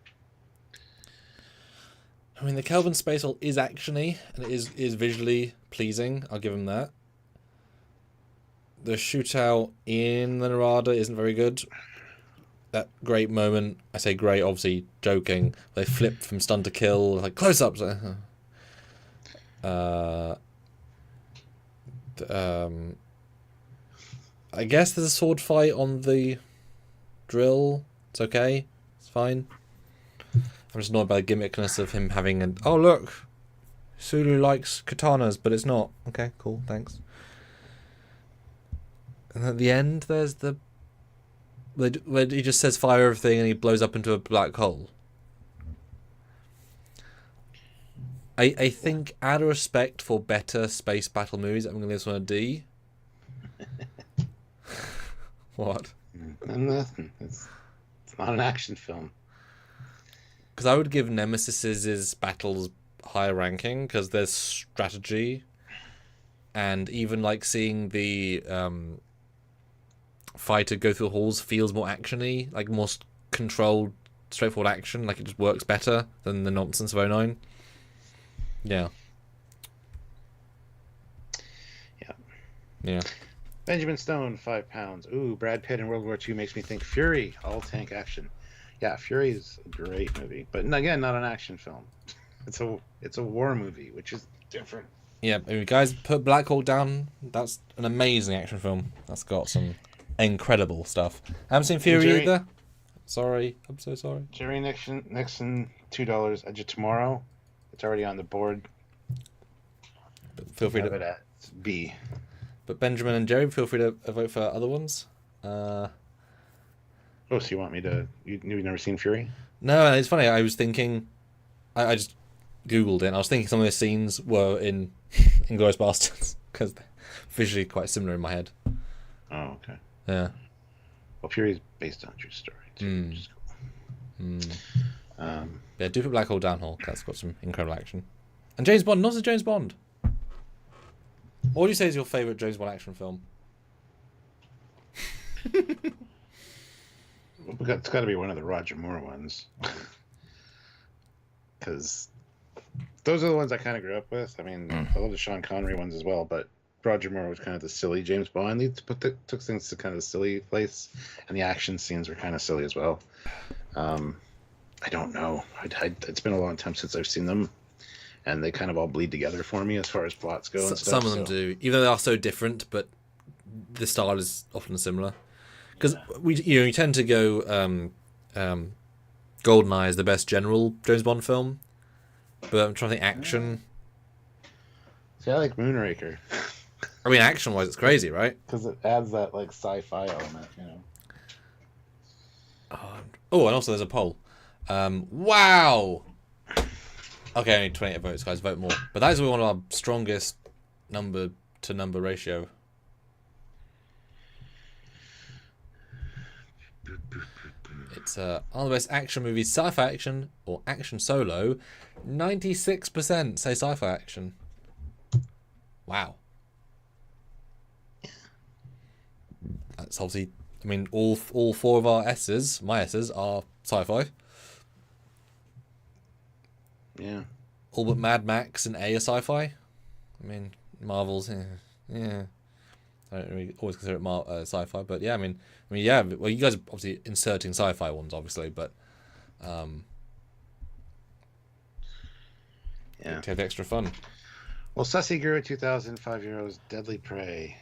I mean, the Kelvin Space Hole is actiony and it is visually pleasing. I'll give him that. The shootout in the Narada isn't very good. That great moment, I say great, obviously joking. They flip from stun to kill, like close ups. I guess there's a sword fight on the drill. It's okay. It's fine. I'm just annoyed by the gimmickness of him having an... Oh, look! Sulu likes katanas, but it's not. Okay, cool, thanks. And at the end, there's the... where he just says fire everything and he blows up into a black hole. I think, out of respect for better space battle movies, I'm going to leave this one a D. What? Nothing. It's not an action film. Because I would give Nemesis's battles higher ranking because there's strategy, and even like seeing the fighter go through the halls feels more actiony, like more controlled, straightforward action. Like it just works better than the nonsense of 09. Yeah. Yeah. Benjamin Stone, 5 pounds. Ooh, Brad Pitt in World War II makes me think Fury, all tank action. Yeah, Fury is a great movie, but again, not an action film. It's a war movie, which is different. Yeah, if you guys put Black Hawk down, that's an amazing action film. That's got some incredible stuff. I haven't seen Fury either. Sorry, I'm so sorry. Jerry Nixon, $2. Edge of Tomorrow. It's already on the board. But feel free to have it at B. But Benjamin and Jerry, feel free to vote for other ones. Oh, so you want me to... You've never seen Fury? No, it's funny. I was thinking... I just Googled it, and I was thinking some of the scenes were in Inglourious Basterds, because they're visually quite similar in my head. Oh, okay. Yeah. Well, Fury is based on a true story, too, which is cool. Yeah, do put Black Hole down, Hawk. That's got some incredible action. And James Bond, not a James Bond. What would you say is your favourite James Bond action film? It's got to be one of the Roger Moore ones. Because those are the ones I kind of grew up with. I mean, I love the Sean Connery ones as well, but Roger Moore was kind of the silly James Bond. He took things to kind of the silly place, and the action scenes were kind of silly as well. I don't know. It's been a long time since I've seen them, and they kind of all bleed together for me as far as plots go and stuff. Some of them do, even though they are so different, but the style is often similar. Because you tend to go GoldenEye is the best general James Bond film, but I'm trying to think action. See, I like Moonraker. I mean, action-wise, it's crazy, right? Because it adds that like sci-fi element, you know. Oh, and also there's a poll. Wow. Okay, only 28 votes, guys. Vote more. But that is one of our strongest number-to-number ratio. It's all the best action movies, sci-fi action or action solo. 96% say sci-fi action. Wow. That's obviously, I mean, all four of our S's, my S's, are sci-fi. Yeah. All but Mad Max and A are sci-fi. I mean, Marvel's, yeah. I don't really always consider it sci-fi, but yeah, I mean, yeah. Well, you guys are obviously inserting sci-fi ones, obviously, but yeah, to have extra fun. Well, Sussy Guru 2000, €5, Deadly Prey.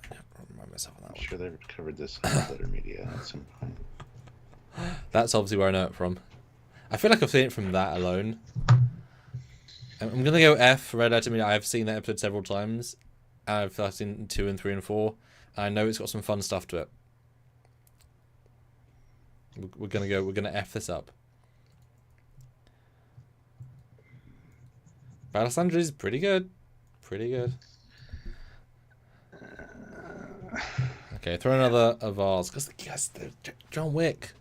I don't remind myself of that I'm sure they've covered this in Letter Media at some point. That's obviously where I know it from. I feel like I've seen it from that alone. I'm gonna go F for Red Letter Media. I've seen that episode several times. I've seen 2 and 3 and 4. And I know it's got some fun stuff to it. We're gonna F this up. Battle Sandra is pretty good. Pretty good. Okay, throw another of ours. Because, yes, John Wick.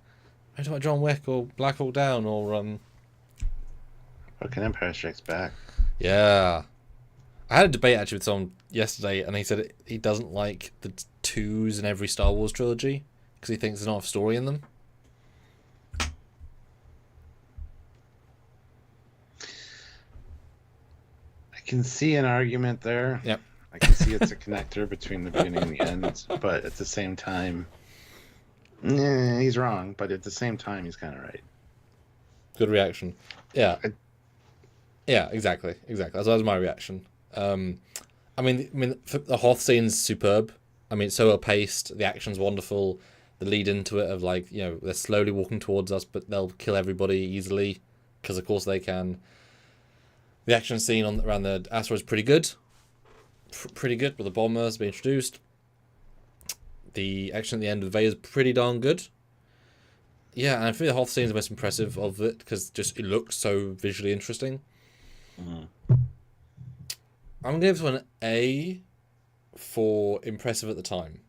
I'm talking about John Wick or Black Hawk Down or Fucking Empire Strikes Back. Yeah. I had a debate actually with someone yesterday, and he said he doesn't like the 2s in every Star Wars trilogy because he thinks there's not enough story in them. I can see an argument there. Yep. I can see it's a connector between the beginning and the end, but at the same time, he's wrong. But at the same time, he's kind of right. Good reaction. Yeah. Yeah, exactly. That was my reaction. I mean, the Hoth scene's superb. I mean, it's so well paced. The action's wonderful. The lead into it of like, you know, they're slowly walking towards us, but they'll kill everybody easily because of course they can. The action scene around the asteroid is pretty good. Pretty good with the bombers being introduced. The action at the end of the Vader's pretty darn good. Yeah, and I think the Hoth scene is the most impressive of it because just it looks so visually interesting. Mm-hmm. I'm going to give this one an A for impressive at the time.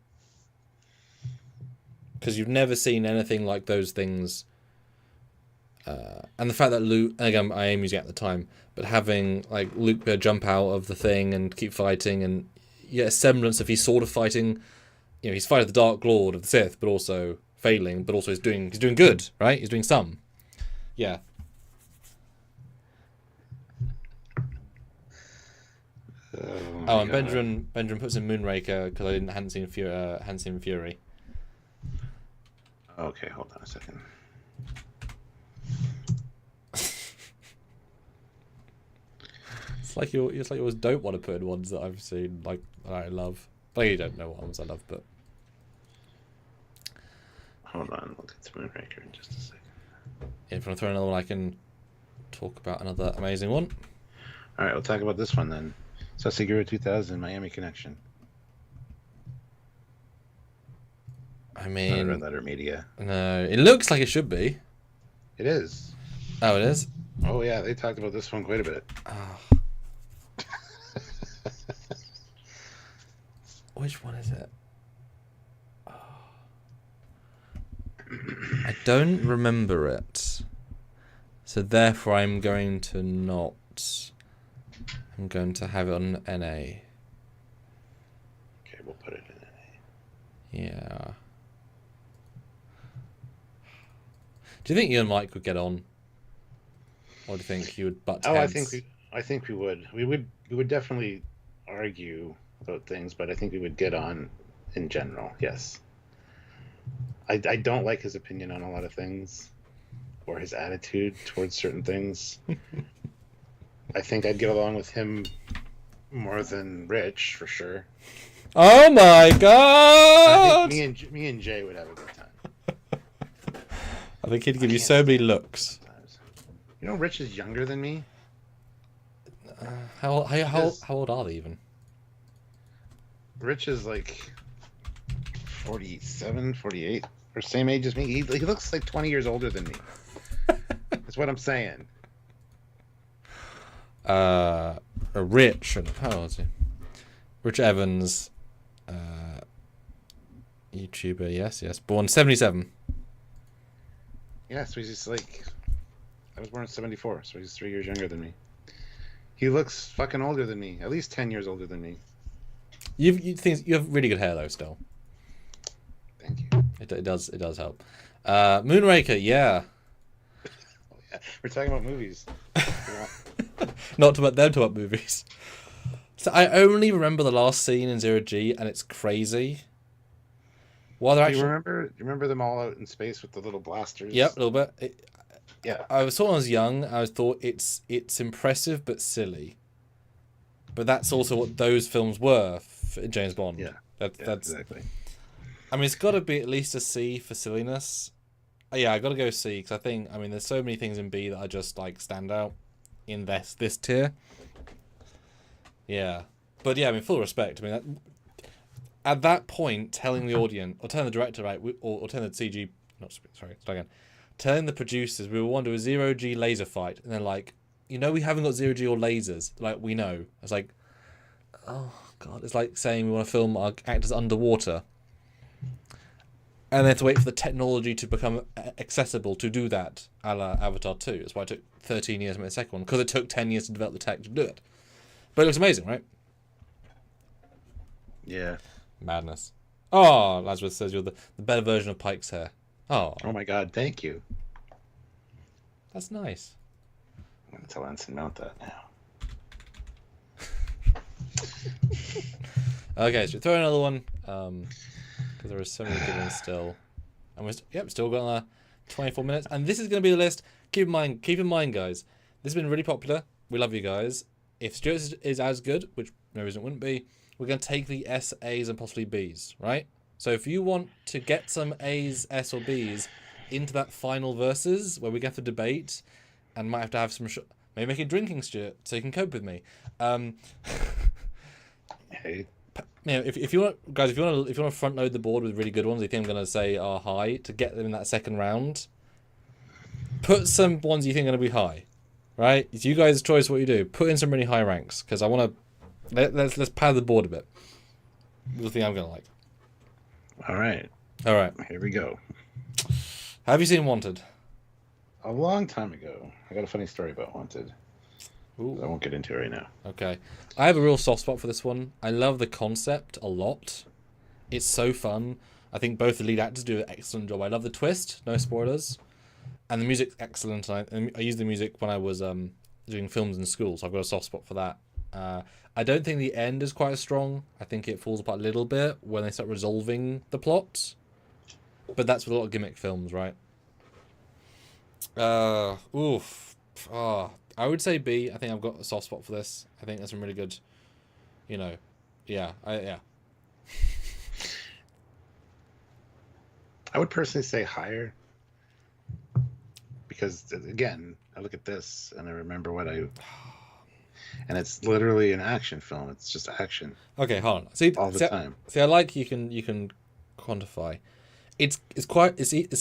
Because you've never seen anything like those things. And the fact that Luke, again, I am using it at the time, but having like Luke jump out of the thing and keep fighting, and you get a semblance of he's sort of fighting, you know, he's fighting the Dark Lord of the Sith, but also failing, but also he's doing good, right? He's doing some. Yeah. Oh, and Benjamin puts in Moonraker because I hadn't seen Fury. Okay, hold on a second. It's like you always don't want to put in ones that I've seen, like I love. But you don't know what ones I love, but hold on, we'll get to Moonraker in just a second. Yeah, if you want to throw another one, I can talk about another amazing one. All right, we'll talk about this one then. Sasaguro 2000, Miami Connection. I mean, Red Letter Media. No, it looks like it should be. It is. Oh, it is? Oh yeah, they talked about this one quite a bit. Oh. Which one is it? Oh. I don't remember it. So therefore I'm going to not. I'm going to have it on NA. Okay, we'll put it in NA. Yeah. Do you think you and Mike would get on? Or do you think you would butt heads? I think we would. We would definitely argue about things, but I think we would get on in general. Yes. I don't like his opinion on a lot of things, or his attitude towards certain things. I think I'd get along with him more than Rich for sure. Oh my god! I think me and Jay would have a good time. I think he'd give you so many looks. You know, Rich is younger than me. How old are they even? Rich is like 47, 48, or same age as me. He looks like 20 years older than me. That's what I'm saying. Rich, how old is he? Rich Evans, YouTuber, yes, born 77. Yeah, so he's just like, I was born in 74, so he's 3 years younger than me. He looks fucking older than me, at least 10 years older than me. You have really good hair though, still. Thank you. It does help. Moonraker, yeah. Oh, yeah. We're talking about movies. Not about them, talk about movies. So I only remember the last scene in 0G, and it's crazy. Well, they're actually... You remember them all out in space with the little blasters? Yep, a little bit. Yeah. I thought when I was young, I thought it's impressive but silly. But that's also what those films were for James Bond. Yeah. That's exactly. I mean, it's got to be at least a C for silliness. Yeah, I gotta go C because I mean, there's so many things in B that I just like stand out in this tier. Yeah, but yeah, I mean, full respect. I mean, at that point, telling the audience or telling the director, right, or telling the CG, not sorry, start again, telling the producers we want to do a 0G laser fight, and they're like, we haven't got 0G or lasers. Like, we know. It's like, oh god, it's like saying we want to film our actors underwater. And they have to wait for the technology to become accessible to do that, a la Avatar 2. That's why it took 13 years to make the second one, because it took 10 years to develop the tech to do it. But it looks amazing, right? Yeah. Madness. Oh, Lazarus says you're the better version of Pike's hair. Oh. Oh my god, thank you. That's nice. I'm going to tell Ensign Mount that now. Okay, so throw another one. Because there are so many good ones still. And we're still got 24 minutes. And this is going to be the list. Keep in mind, guys, this has been really popular. We love you guys. If Stuart is as good, which no reason it wouldn't be, we're going to take the S, A's, and possibly B's, right? So if you want to get some A's, S, or B's into that final versus where we get to debate, and might have to have some maybe make a drinking, Stuart, so you can cope with me. Hey. If you want, guys, if you want to front load the board with really good ones, you think I'm going to say are high to get them in that second round. Put some ones you think are going to be high, right? It's you guys' choice what you do. Put in some really high ranks because I want to let's pad the board a bit. The thing I'm going to like. All right. Here we go. Have you seen Wanted? A long time ago. I got a funny story about Wanted. Ooh. I won't get into it right now. Okay. I have a real soft spot for this one. I love the concept a lot. It's so fun. I think both the lead actors do an excellent job. I love the twist, no spoilers. And the music's excellent. I used the music when I was doing films in school, so I've got a soft spot for that. I don't think the end is quite as strong. I think it falls apart a little bit when they start resolving the plot. But that's with a lot of gimmick films, right? I would say B. I think I've got a soft spot for this. I think that's some really good, yeah. I would personally say higher. Because, again, I look at this and I remember and it's literally an action film. It's just action. Okay, hold on. See, all the time. See, I like you can quantify. It's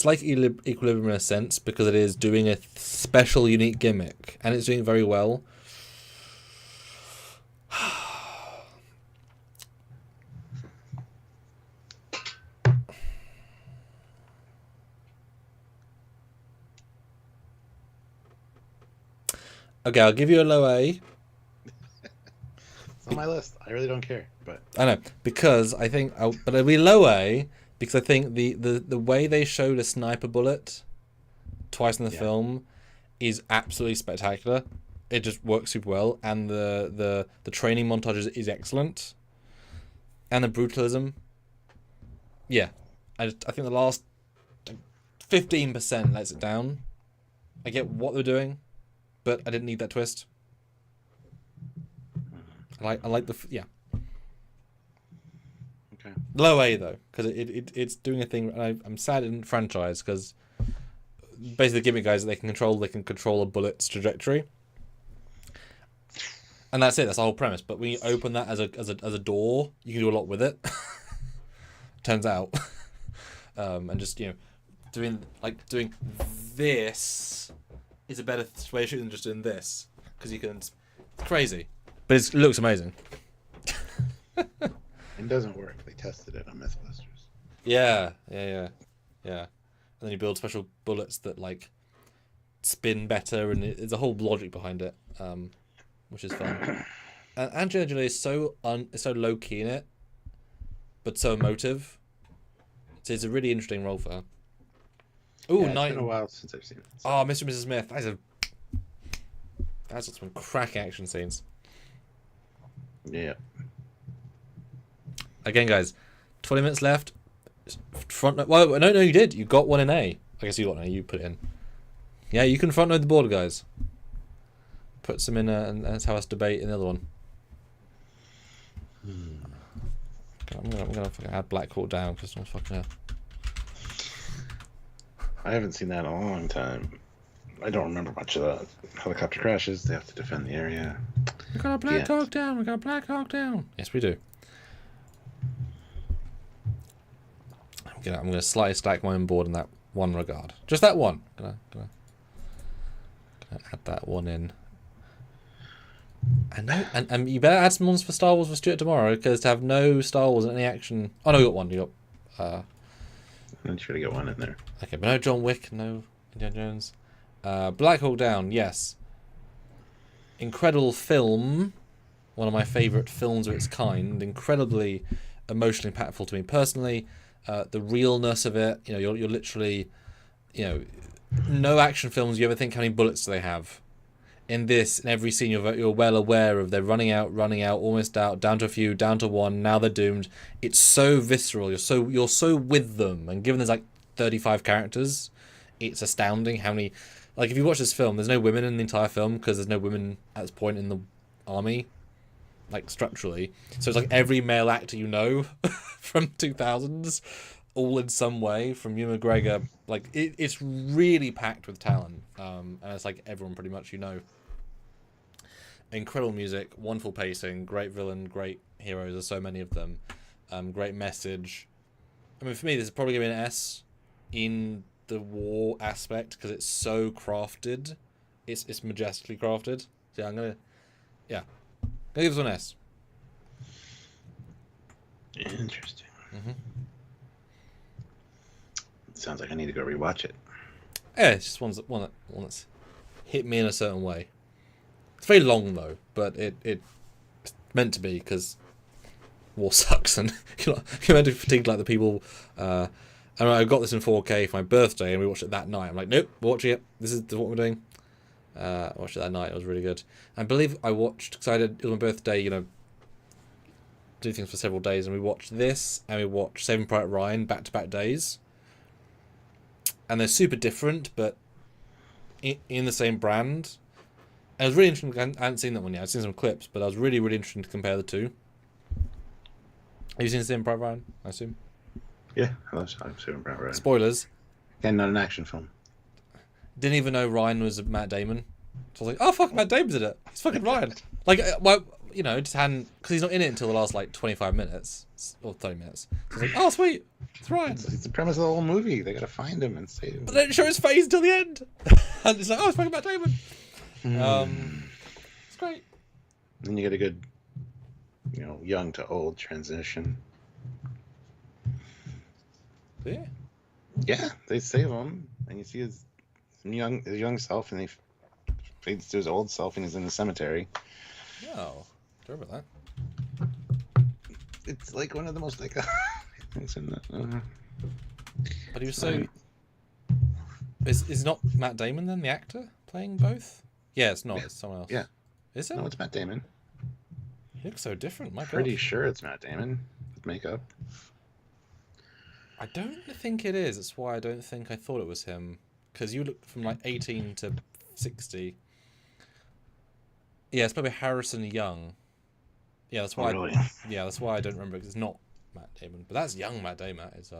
like Equilibrium in a sense because it is doing a special, unique gimmick, and it's doing very well. Okay, I'll give you a low A. It's on my list. I really don't care, but I know because I think, but it'll be low A because I think the way they showed a sniper bullet twice in the film is absolutely spectacular. It just works super well, and the training montage is excellent, and the brutalism. Yeah, I think the last 15% lets it down. I get what they're doing, but I didn't need that twist. I like the yeah. Okay. Low A though, because it's doing a thing. And I'm sad in franchise because basically the gimmick guys they can control a bullet's trajectory, and that's it. That's the whole premise. But when you open that as a door, you can do a lot with it. Turns out, and just doing this is a better way of shooting than just doing this because you can. It's crazy, but it looks amazing. It doesn't work. They tested it on Mythbusters. Yeah. And then you build special bullets that like spin better, and there's a whole logic behind it, which is fun. And Angelina Jolie is so low key in it, but so emotive. So it's a really interesting role for her. Ooh, it's been a while since I've seen it. So. Oh, Mr. and Mrs. Smith. That's some cracking action scenes. Yeah. Again, guys, 20 minutes left. Well, no, you did. You got one in A. I guess you got one in A. You put it in. Yeah, you can front load the board, guys. Put some in, and let's have us debate in the other one. I'm gonna fucking add Black Hawk Down because I'm fucking hell. I haven't seen that in a long time. I don't remember much of that. Helicopter crashes. They have to defend the area. We got a Black Hawk down. We got a Black Hawk down. Yes, we do. I'm gonna slightly stack my own board in that one regard. Just that one. Gonna add that one in. And you better add some ones for Star Wars for Stuart tomorrow, because to have no Star Wars in any action. Oh no, you got one. You got. I'm sure to get one in there. Okay, but no John Wick, no Indiana Jones. Black Hawk Down, yes. Incredible film. One of my favourite films of its kind. Incredibly emotionally impactful to me personally. The realness of it, you know, you're literally, you know, no action films you ever think how many bullets do they have. In this, in every scene, you're well aware of they're running out, almost out, down to a few, down to one. Now they're doomed. It's so visceral. You're so with them, and given there's like 35 characters, it's astounding how many. Like if you watch this film, there's no women in the entire film because there's no women at this point in the army, like structurally. So it's like every male actor you know from 2000s, all in some way, from Ewan McGregor. Like it's really packed with talent, and it's like everyone pretty much you know. Incredible music, wonderful pacing, great villain, great heroes. There's so many of them. Great message. I mean, for me, this is probably going to be an S in the war aspect because it's so crafted. It's majestically crafted. So yeah, I'm gonna give this one an S. Interesting. Sounds like I need to go rewatch it. Yeah, it's just one that's hit me in a certain way. It's very long though, but it's meant to be because war sucks and you're meant to fatigue like the people. And I got this in 4K for my birthday and we watched it that night. I'm like, nope, we're watching it. This is what we're doing. I watched it that night. It was really good. I believe I watched because it was my birthday. You know, do things for several days, and we watched this and we watched Saving Private Ryan back-to-back days. And they're super different, but in the same brand. And it was really interesting. I hadn't seen that one yet. I've seen some clips, but I was really, really interested to compare the two. Have you seen Saving Private Ryan, I assume? Yeah, I love Saving Private Ryan. Spoilers. Again, not an action film. Didn't even know Ryan was Matt Damon. So I was like, oh, fuck, Matt Damon's in it. It's fucking Ryan. Like, well, you know, just hadn't... Because he's not in it until the last, like, 25 minutes. Or 30 minutes. So I was like, oh, sweet. It's Ryan. It's the premise of the whole movie. They gotta find him and save him. But they didn't show his face until the end. And it's like, oh, it's fucking Matt Damon. It's great. Then you get a good, you know, young to old transition. Yeah. Yeah, they save him, and you see his young self, and he fades to his old self, and he's in the cemetery. Oh, sorry about that. It's like one of the most iconic things in the. But he was so. Is not Matt Damon then the actor playing both? Yeah, it's not. Yeah. It's someone else. Yeah. Is it? No, it's Matt Damon. He looks so different. My Pretty God. sure it's Matt Damon with makeup. I don't think it is. That's why I don't think I thought it was him. Because you look from like 18 to 60. Yeah, it's probably Harrison Young. Yeah, that's why. Oh, really? Yeah, that's why I don't remember. Because it's not Matt Damon, but that's young Matt Damon. It's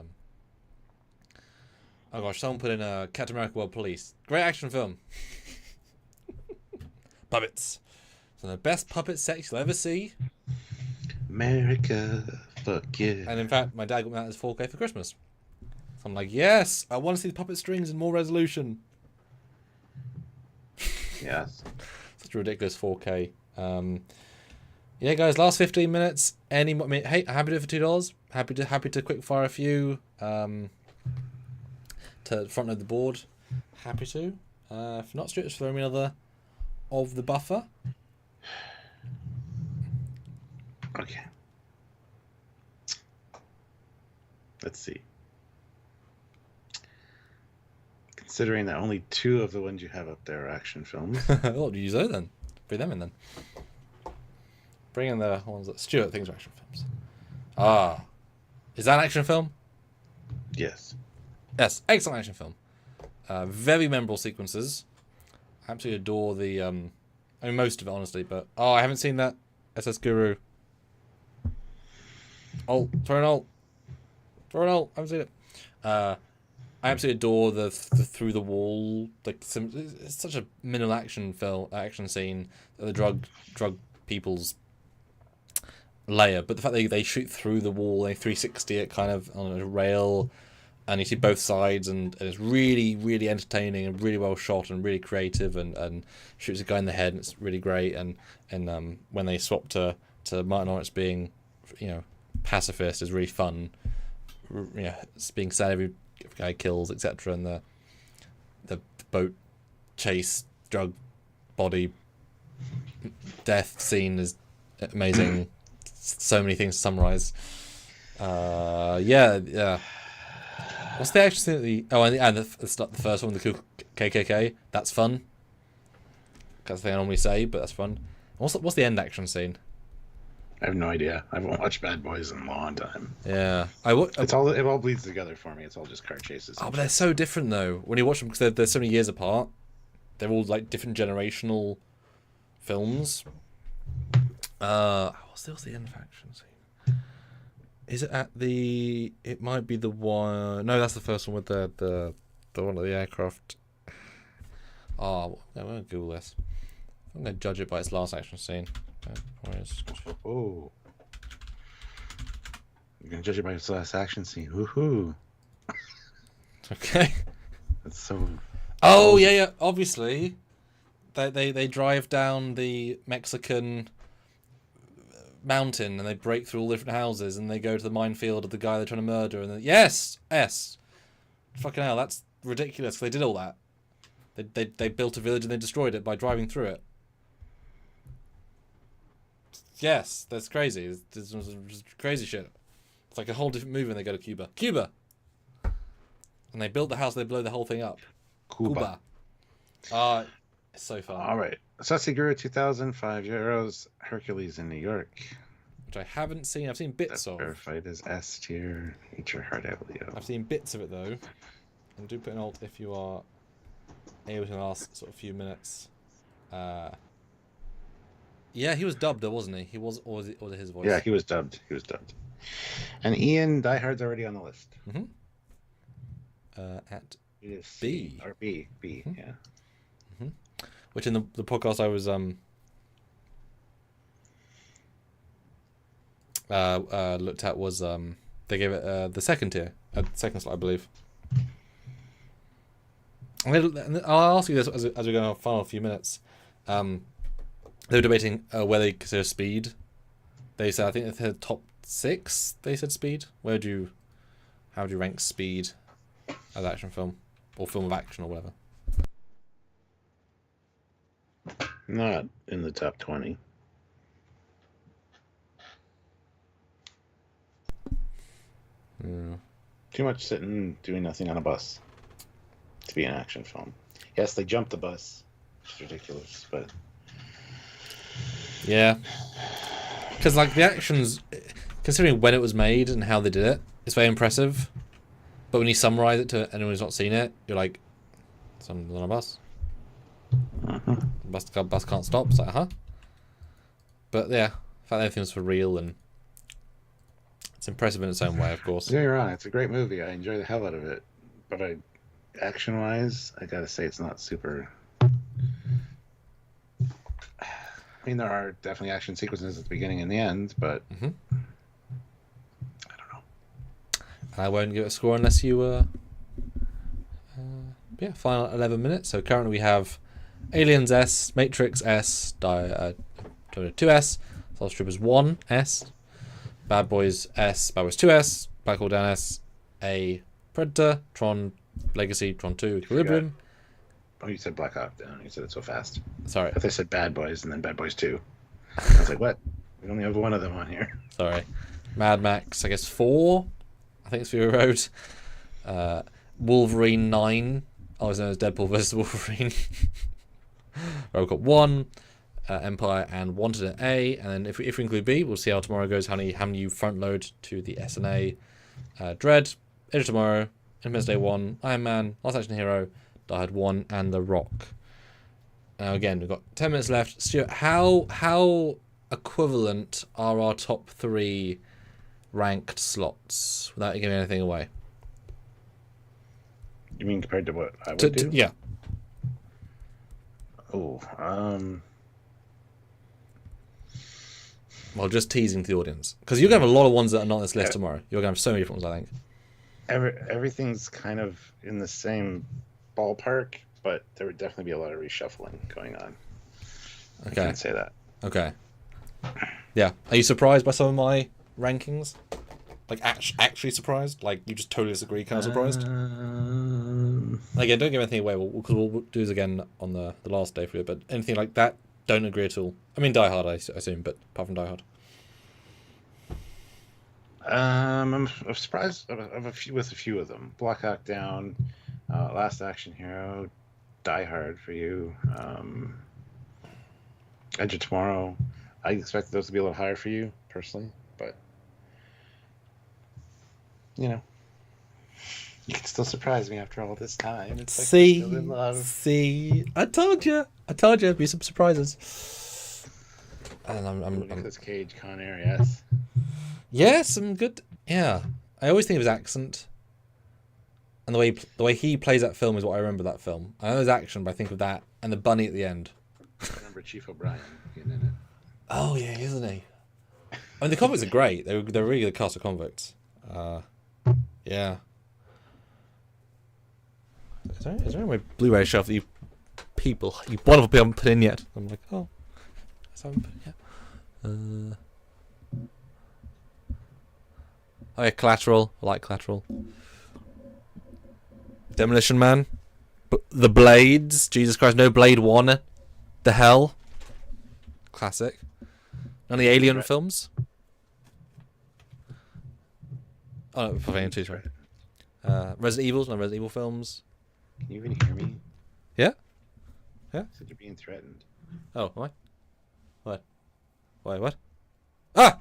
Oh gosh, someone put in Captain America: World Police. Great action film. Puppets. So the best puppet sex you'll ever see. America, fuck yeah. And in fact, my dad got me that as 4K for Christmas. So I'm like, yes, I want to see the puppet strings in more resolution. Yes. Such a ridiculous 4K. Yeah, guys, last 15 minutes. Hey, happy to do it for $2. Happy to quick fire a few. To front of the board. Happy to. If not, Stuart, just throw me another of the buffer. Okay. Let's see. Considering that only 2 of the ones you have up there are action films. Well, use those then. Bring them in then. Bring in the ones that Stuart thinks are action films. Ah. Is that an action film? Yes. Yes, excellent action film. Very memorable sequences. I absolutely adore the... I mean, most of it, honestly, but... Oh, I haven't seen that. SS Guru. Throw an ult. I haven't seen it. I absolutely adore the through the wall. It's such a minimal action scene. The drug people's layer, but the fact they shoot through the wall, they 360 it kind of on a rail, and you see both sides, and it's really, really entertaining and really well shot and really creative, and shoots a guy in the head, and it's really great. And when they swap to Martin Lawrence being, pacifist is really fun. It's being sad every guy kills, etc. And the boat chase, drug body death scene is amazing. So many things to summarize. Yeah. What's the action scene? And the first one, the KKK. That's fun. That's the thing I normally say, but that's fun. What's the end action scene? I have no idea. I haven't watched Bad Boys in a long time. Yeah, it all bleeds together for me. It's all just car chases. Oh, but they're so different though. When you watch them, because they're so many years apart, they're all like different generational films. What's the end action scene? Is it at the? It might be the one. No, that's the first one with the one of the aircraft. Oh, I'm gonna Google this. I'm gonna judge it by its last action scene. Oh, you're gonna judge it by its last action scene. Woohoo! Okay. That's so. Oh yeah. Obviously, they drive down the Mexican mountain and they break through all different houses and they go to the minefield of the guy they're trying to murder. And then, yes. Fucking hell, that's ridiculous. They did all that. They built a village and they destroyed it by driving through it. Yes, that's crazy. It's crazy shit. It's like a whole different movie when they go to Cuba. And they build the house, they blow the whole thing up. Cuba. It's so fun. All right. Sasagura 2005 euros. Hercules in New York. Which I haven't seen. I've seen bits of. Verified as S tier. Feature hard Leo. I've seen bits of it though. And do put an alt if you are able to last sort of few minutes. Yeah, he was dubbed though, wasn't he? He was, or was it his voice? Yeah, he was dubbed. And Ian, Die Hard's already on the list. Mm-hmm. At B. Or B, mm-hmm. Yeah. Mm-hmm. Which in the podcast I was looked at was they gave it the second tier, second slot, I believe. I'll ask you this as we go in our final few minutes. They were debating whether they consider Speed. They said, I think they said top 6. They said Speed. How would you rank Speed as action film or film of action or whatever? Not in the top 20. Yeah. Too much sitting doing nothing on a bus to be an action film. Yes, they jumped the bus. It's ridiculous, but yeah, because like the actions, considering when it was made and how they did it, it's very impressive. But when you summarize it to anyone who's not seen it, you're like, someone's on a bus. Bus can't stop. It's like, But yeah, the fact everything's for real and it's impressive in its own way, of course. Yeah, you're right. It's a great movie. I enjoy the hell out of it. But action-wise, I gotta say it's not super. I mean, there are definitely action sequences at the beginning and the end, but I don't know. I won't give it a score unless you. Final 11 minutes. So currently we have Aliens S, Matrix S, 2S, Star Troopers 1 S, Bad Boys S, Bad Boys 2S, Black Hawk Down S, A Predator, Tron Legacy, Tron 2 Equilibrium. Oh, you said Black Hawk Down. You said it so fast. Sorry. I thought they said Bad Boys and then Bad Boys 2. I was like, what? We only have one of them on here. Sorry. Mad Max, I guess 4. I think it's Fury Road. Wolverine 9. Also known as Deadpool vs. Wolverine. Robocop 1. Empire and Wanted at A. And then if we include B, we'll see how tomorrow goes. How many you front load to the S and A. Dread, Edge of Tomorrow, Independence Day 1, Iron Man, Last Action Hero, Die Hard 1, and The Rock. Now again, we've got 10 minutes left. Stuart, how equivalent are our top 3 ranked slots without giving anything away? You mean compared to what I would do? Yeah. Oh, Well, just teasing the audience. Because you're going to have a lot of ones that are not on this list tomorrow. You're going to have so many different ones, I think. everything's kind of in the same ballpark, but there would definitely be a lot of reshuffling going on. Okay. I can say that. Okay. Yeah. Are you surprised by some of my rankings? Like, actually surprised? Like, you just totally disagree, kind of surprised? Again, don't give anything away, because we'll do this again on the last day for you, but anything like that, don't agree at all. I mean, Die Hard, I assume, but apart from Die Hard. I'm surprised with a few of them. Black Hawk Down, Last Action Hero, Die Hard for you, Edge of Tomorrow. I expect those to be a little higher for you, personally, but you know, you can still surprise me after all this time. It's like still in love. See, I told you, there'd be some surprises. And I'm Nicolas Cage, Con Air, yes. Yeah, some good. Yeah, I always think of his accent, and the way he plays that film is what I remember that film. I know his action, but I think of that and the bunny at the end. I remember Chief O'Brien getting in it. Oh yeah, isn't he? I mean, the convicts are great. They're really good cast of convicts. Yeah. Is there my Blu-ray shelf that you wonderful people haven't put in yet? I'm like, oh, I haven't put it yet. Oh yeah, Collateral. I like Collateral. Demolition Man. The Blades. Jesus Christ, no Blade 1. The Hell. Classic. None of the Alien films. Oh, no, for Alien 2, sorry. Resident Evil. No Resident Evil films. Can you even hear me? Yeah? Yeah? You said you're being threatened. Oh, am I? What? Wait, what? Ah!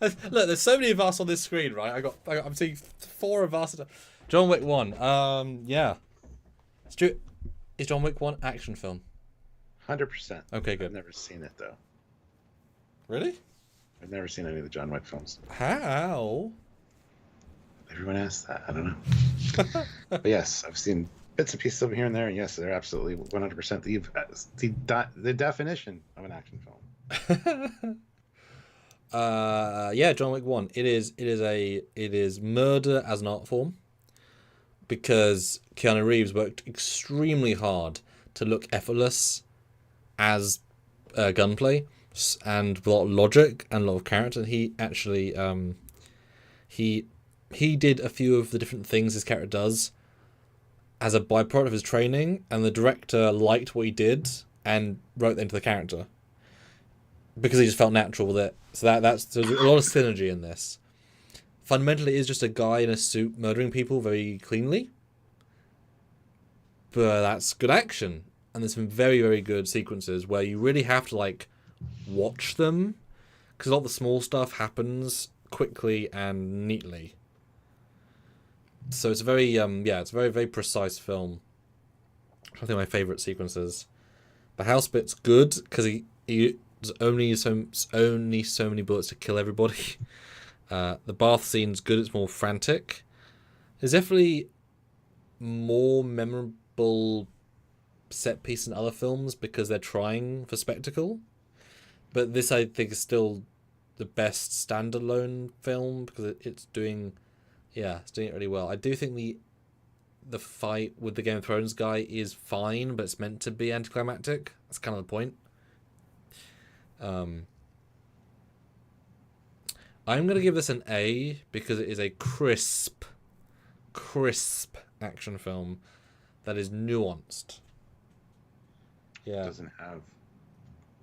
Look, there's so many of us on this screen, right? I'm seeing 4 of us. John Wick 1. Yeah. Stuart, is John Wick 1 action film? 100%. Okay, good. I've never seen it, though. Really? I've never seen any of the John Wick films. How? Everyone asks that. I don't know. But yes, I've seen bits and pieces over here and there, and yes, they're absolutely 100% the definition of an action film. Yeah, John Wick 1. It is murder as an art form, because Keanu Reeves worked extremely hard to look effortless as gunplay, and with a lot of logic and a lot of character. And he actually he did a few of the different things his character does as a byproduct of his training, and the director liked what he did and wrote that into the character because he just felt natural with it. So there's a lot of synergy in this. Fundamentally, it is just a guy in a suit murdering people very cleanly, but that's good action. And there's some very, very good sequences where you really have to like watch them, because a lot of the small stuff happens quickly and neatly. So it's a very it's a very, very precise film. I think my favourite sequences. The house bit's good because there's only so many bullets to kill everybody. The bath scene's good. It's more frantic. There's definitely more memorable set piece than other films because they're trying for spectacle. But this, I think, is still the best standalone film because it's doing it really well. I do think the fight with the Game of Thrones guy is fine, but it's meant to be anticlimactic. That's kind of the point. I'm going to give this an A because it is a crisp action film that is nuanced. Yeah. It doesn't have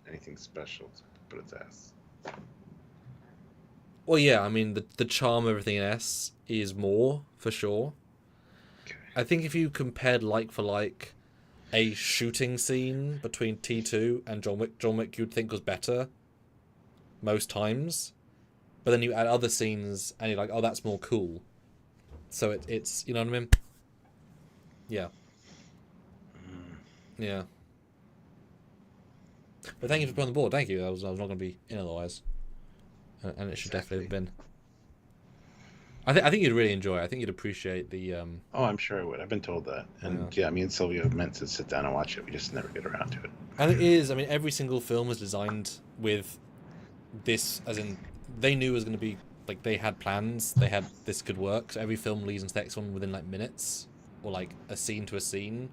anything special to put its ass. Well, yeah, I mean, the charm of everything in S is more, for sure. Okay. I think if you compared like for like a shooting scene between T2 and John Wick you'd think was better most times. But then you add other scenes and you're like, oh, that's more cool. So it's you know what I mean? Yeah. Yeah. But thank you for putting on the board. Thank you. I was not going to be in otherwise. And it should definitely have been. I think you'd really enjoy it. I think you'd appreciate the. Oh, I'm sure I would. I've been told that. And yeah, me and Sylvia have meant to sit down and watch it. We just never get around to it. And it is. I mean, every single film was designed with this, as in, they knew it was going to be like they had plans. They had this could work. So every film leads into the next one within like minutes, or like a scene to a scene.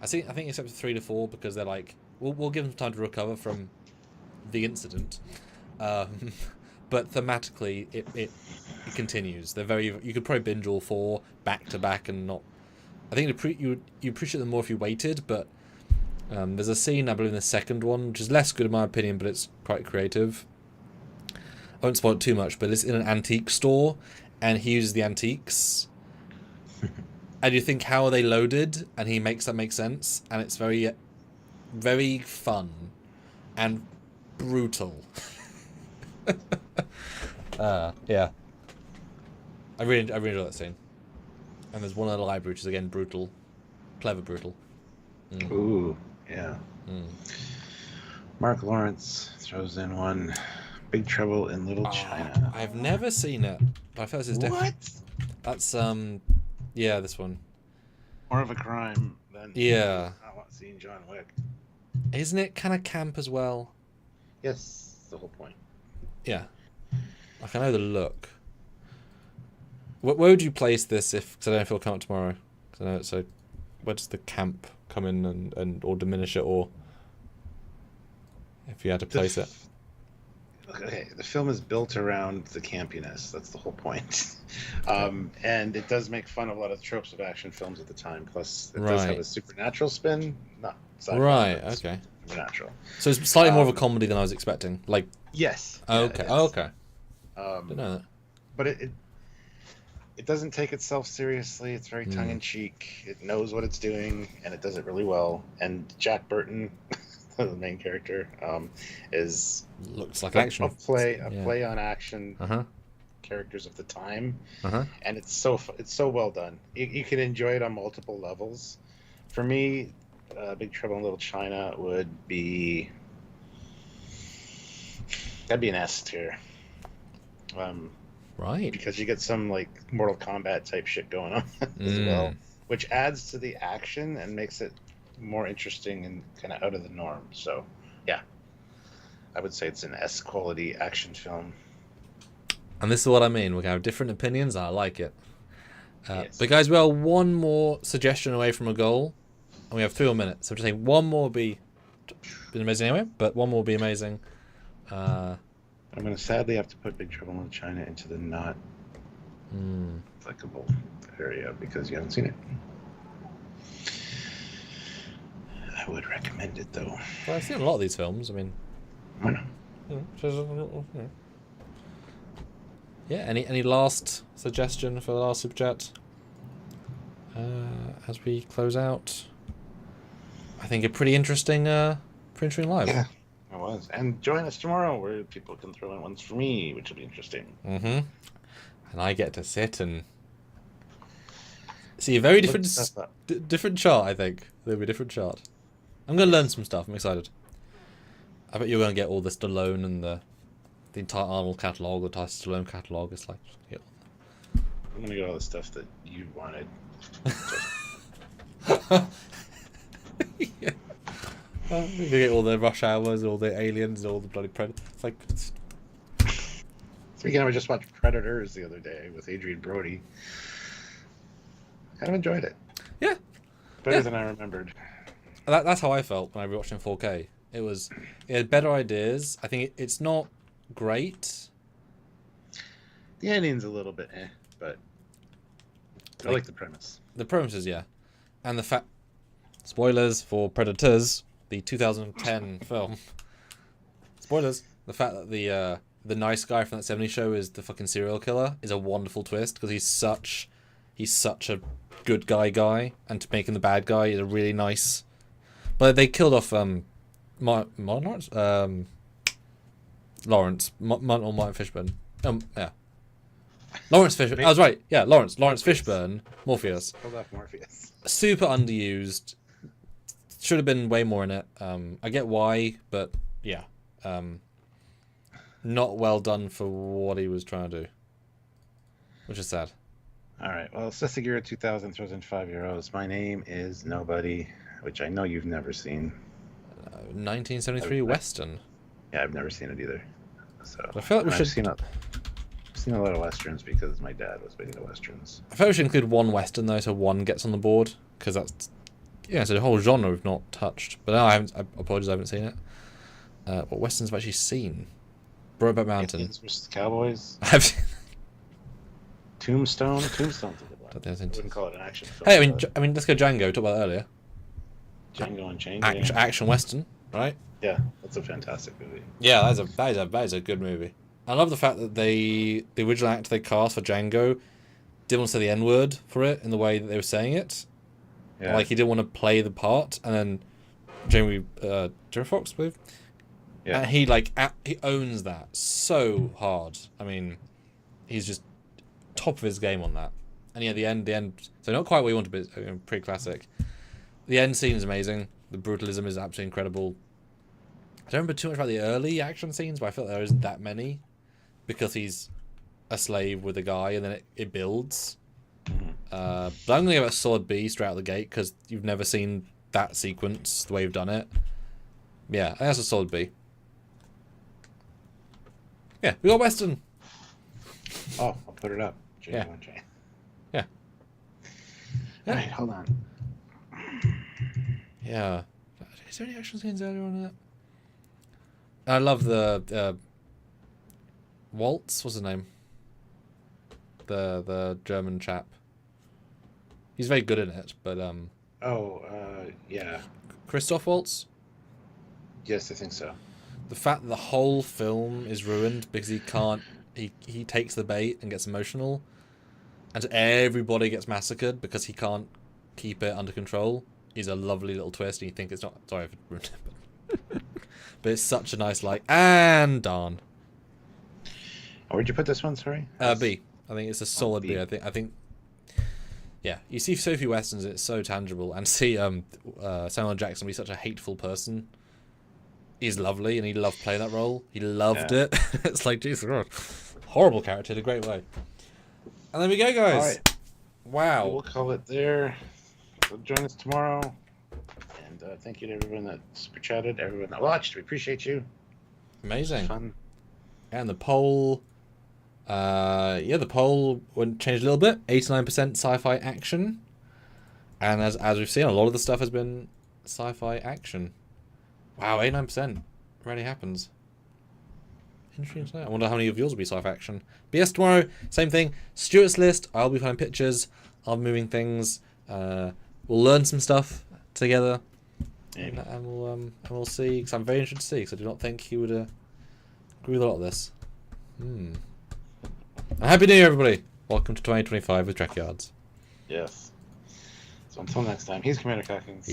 I think except for 3 to 4 because they're like, we'll give them time to recover from the incident. But thematically, it continues. They're very. You could probably binge all 4 back to back and not. I think you appreciate them more if you waited. But there's a scene I believe in the second one which is less good in my opinion, but it's quite creative. I won't spoil it too much, but it's in an antique store, and he uses the antiques. And you think, how are they loaded? And he makes that make sense, and it's very, very fun and brutal. Yeah. I really enjoy that scene. And there's one in the library which is again brutal, clever brutal. Ooh, yeah. Mark Lawrence throws in one. Big Trouble in Little China. I've never seen it, but I feel it's different. What? That's yeah, this one. More of a crime than not seeing John Wick. Isn't it kind of camp as well? Yes, that's the whole point. Yeah. Like, I know the look. Where would you place this if? Because I don't know if it'll come up tomorrow. Because I know it's where does the camp come in and or diminish it, or if you had to place it? Okay, the film is built around the campiness. That's the whole point. And it does make fun of a lot of the tropes of action films at the time. Plus, it does have a supernatural spin. Not sci-fi. Right. Okay. Supernatural. So it's slightly more of a comedy than I was expecting. Like. Yes. Okay. Yeah, okay. Didn't know that. But it doesn't take itself seriously. It's very tongue in cheek. It knows what it's doing, and it does it really well. And Jack Burton, the main character, is looks like action. A play on action characters of the time, and it's so well done. You can enjoy it on multiple levels. For me, Big Trouble in Little China would be that'd be an S tier. Right. Because you get some like Mortal Kombat type shit going on as well, which adds to the action and makes it more interesting and kind of out of the norm. So, yeah, I would say it's an S quality action film. And this is what I mean. We have different opinions. I like it. Yes. But guys, we are one more suggestion away from a goal, and we have 3 more minutes. So I'm just saying one more would be amazing anyway, but one more would be amazing. I'm going to sadly have to put Big Trouble in Little China into the not applicable area because you haven't seen it. I would recommend it though. Well, I've seen a lot of these films. I mean, I know. Yeah. Any last suggestion for the last super chat? As we close out, I think a pretty interesting live. Yeah. It was. And join us tomorrow where people can throw in ones for me, which will be interesting. And I get to sit and see a very different chart, I think. There'll be a different chart. I'm going to learn some stuff. I'm excited. I bet you're going to get all the Stallone and the entire Arnold catalogue or the entire Stallone catalogue. It's like, yeah. I'm going to get all the stuff that you wanted. Yeah. You get all the Rush Hours, all the Aliens, all the bloody Predators. It's like. Speaking of, I just watched Predators the other day with Adrian Brody. Kind of enjoyed it. Yeah. Better than I remembered. That's how I felt when I rewatched in 4K. It had better ideas. I think it's not great. The ending's a little bit but I like the premise. The premises, yeah. And the fact. Spoilers for Predators. The 2010 film. Spoilers. The fact that the nice guy from that 70s show is the fucking serial killer is a wonderful twist because he's such a good guy, and to make him the bad guy is a really nice. But they killed off Lawrence Martin Fishburne. Yeah. Lawrence Fishburne. I was right. Yeah, Lawrence Fishburne. Morpheus. Killed off Morpheus. Super underused. Should have been way more in it. I get why, but yeah, not well done for what he was trying to do. which is sad. All right. Well, Sesagura 2000 throws in 5 euros. My name is Nobody, which I know you've never seen. 1973 Western. Yeah, I've never seen it either. So I feel like we should. I've seen a lot of Westerns because my dad was big into Westerns. I feel like we should include one Western though, so one gets on the board, because that's it's a whole genre we've not touched. But no, I apologize, I haven't seen it. What Westerns have I actually seen? Brokeback Mountain. Indians versus Cowboys. I've seen. Tombstone. Tombstone's a good one. I wouldn't call it an action film. Hey, I mean, let's go Django. We talked about that earlier. Django Unchained. Action Western, right? Yeah, that's a fantastic movie. Yeah, that is a good movie. I love the fact that the original actor they cast for Django didn't want to say the N word for it in the way that they were saying it. Yeah. Like he didn't want to play the part, and then Jeremy Foxx, I believe. Yeah. And he owns that so hard. I mean, he's just top of his game on that. And yeah, the end. So not quite what you want to be, pretty classic. The end scene is amazing. The brutalism is absolutely incredible. I don't remember too much about the early action scenes, but I feel there isn't that many because he's a slave with a guy, and then it builds. But I'm going to give it a solid B straight out the gate because you've never seen that sequence the way you've done it. Yeah, I think that's a solid B. Yeah, we got Western. Oh, I'll put it up. Yeah. Yeah. All right, hold on. Yeah. Is there any action scenes earlier on that? I love the Waltz. What's his name? The German chap. He's very good in it, but yeah. Christoph Waltz? Yes, I think so. The fact that the whole film is ruined because he can't. He takes the bait and gets emotional, and everybody gets massacred because he can't keep it under control is a lovely little twist. And you think it's not. Sorry if it ruined it, but it's such a nice and darn. Where'd you put this one? Sorry. B. I think it's a solid B. I think. Yeah, you see Sophie Westerns, it's so tangible, and see Samuel Jackson be such a hateful person. He's lovely, and he loved playing that role. He loved it. It's like, Jesus God, horrible character in a great way. And there we go, guys. All right. Wow. We'll call it there. So join us tomorrow. And thank you to everyone that super chatted, everyone that watched. We appreciate you. Amazing. Fun. And the poll. The poll changed a little bit. 89% sci-fi action. And as we've seen, a lot of the stuff has been sci-fi action. Wow, 89% rarely happens. Interesting to know. I wonder how many of yours will be sci-fi action. But yes, tomorrow, same thing. Stuart's list. I'll be finding pictures. I'll be moving things. We'll learn some stuff together. Yeah. And we'll see. Because I'm very interested to see. Because I do not think he would agree with a lot of this. And Happy New Year, everybody. Welcome to 2025 with Trekyards. Yes. So until next time, he's Commander Cockings.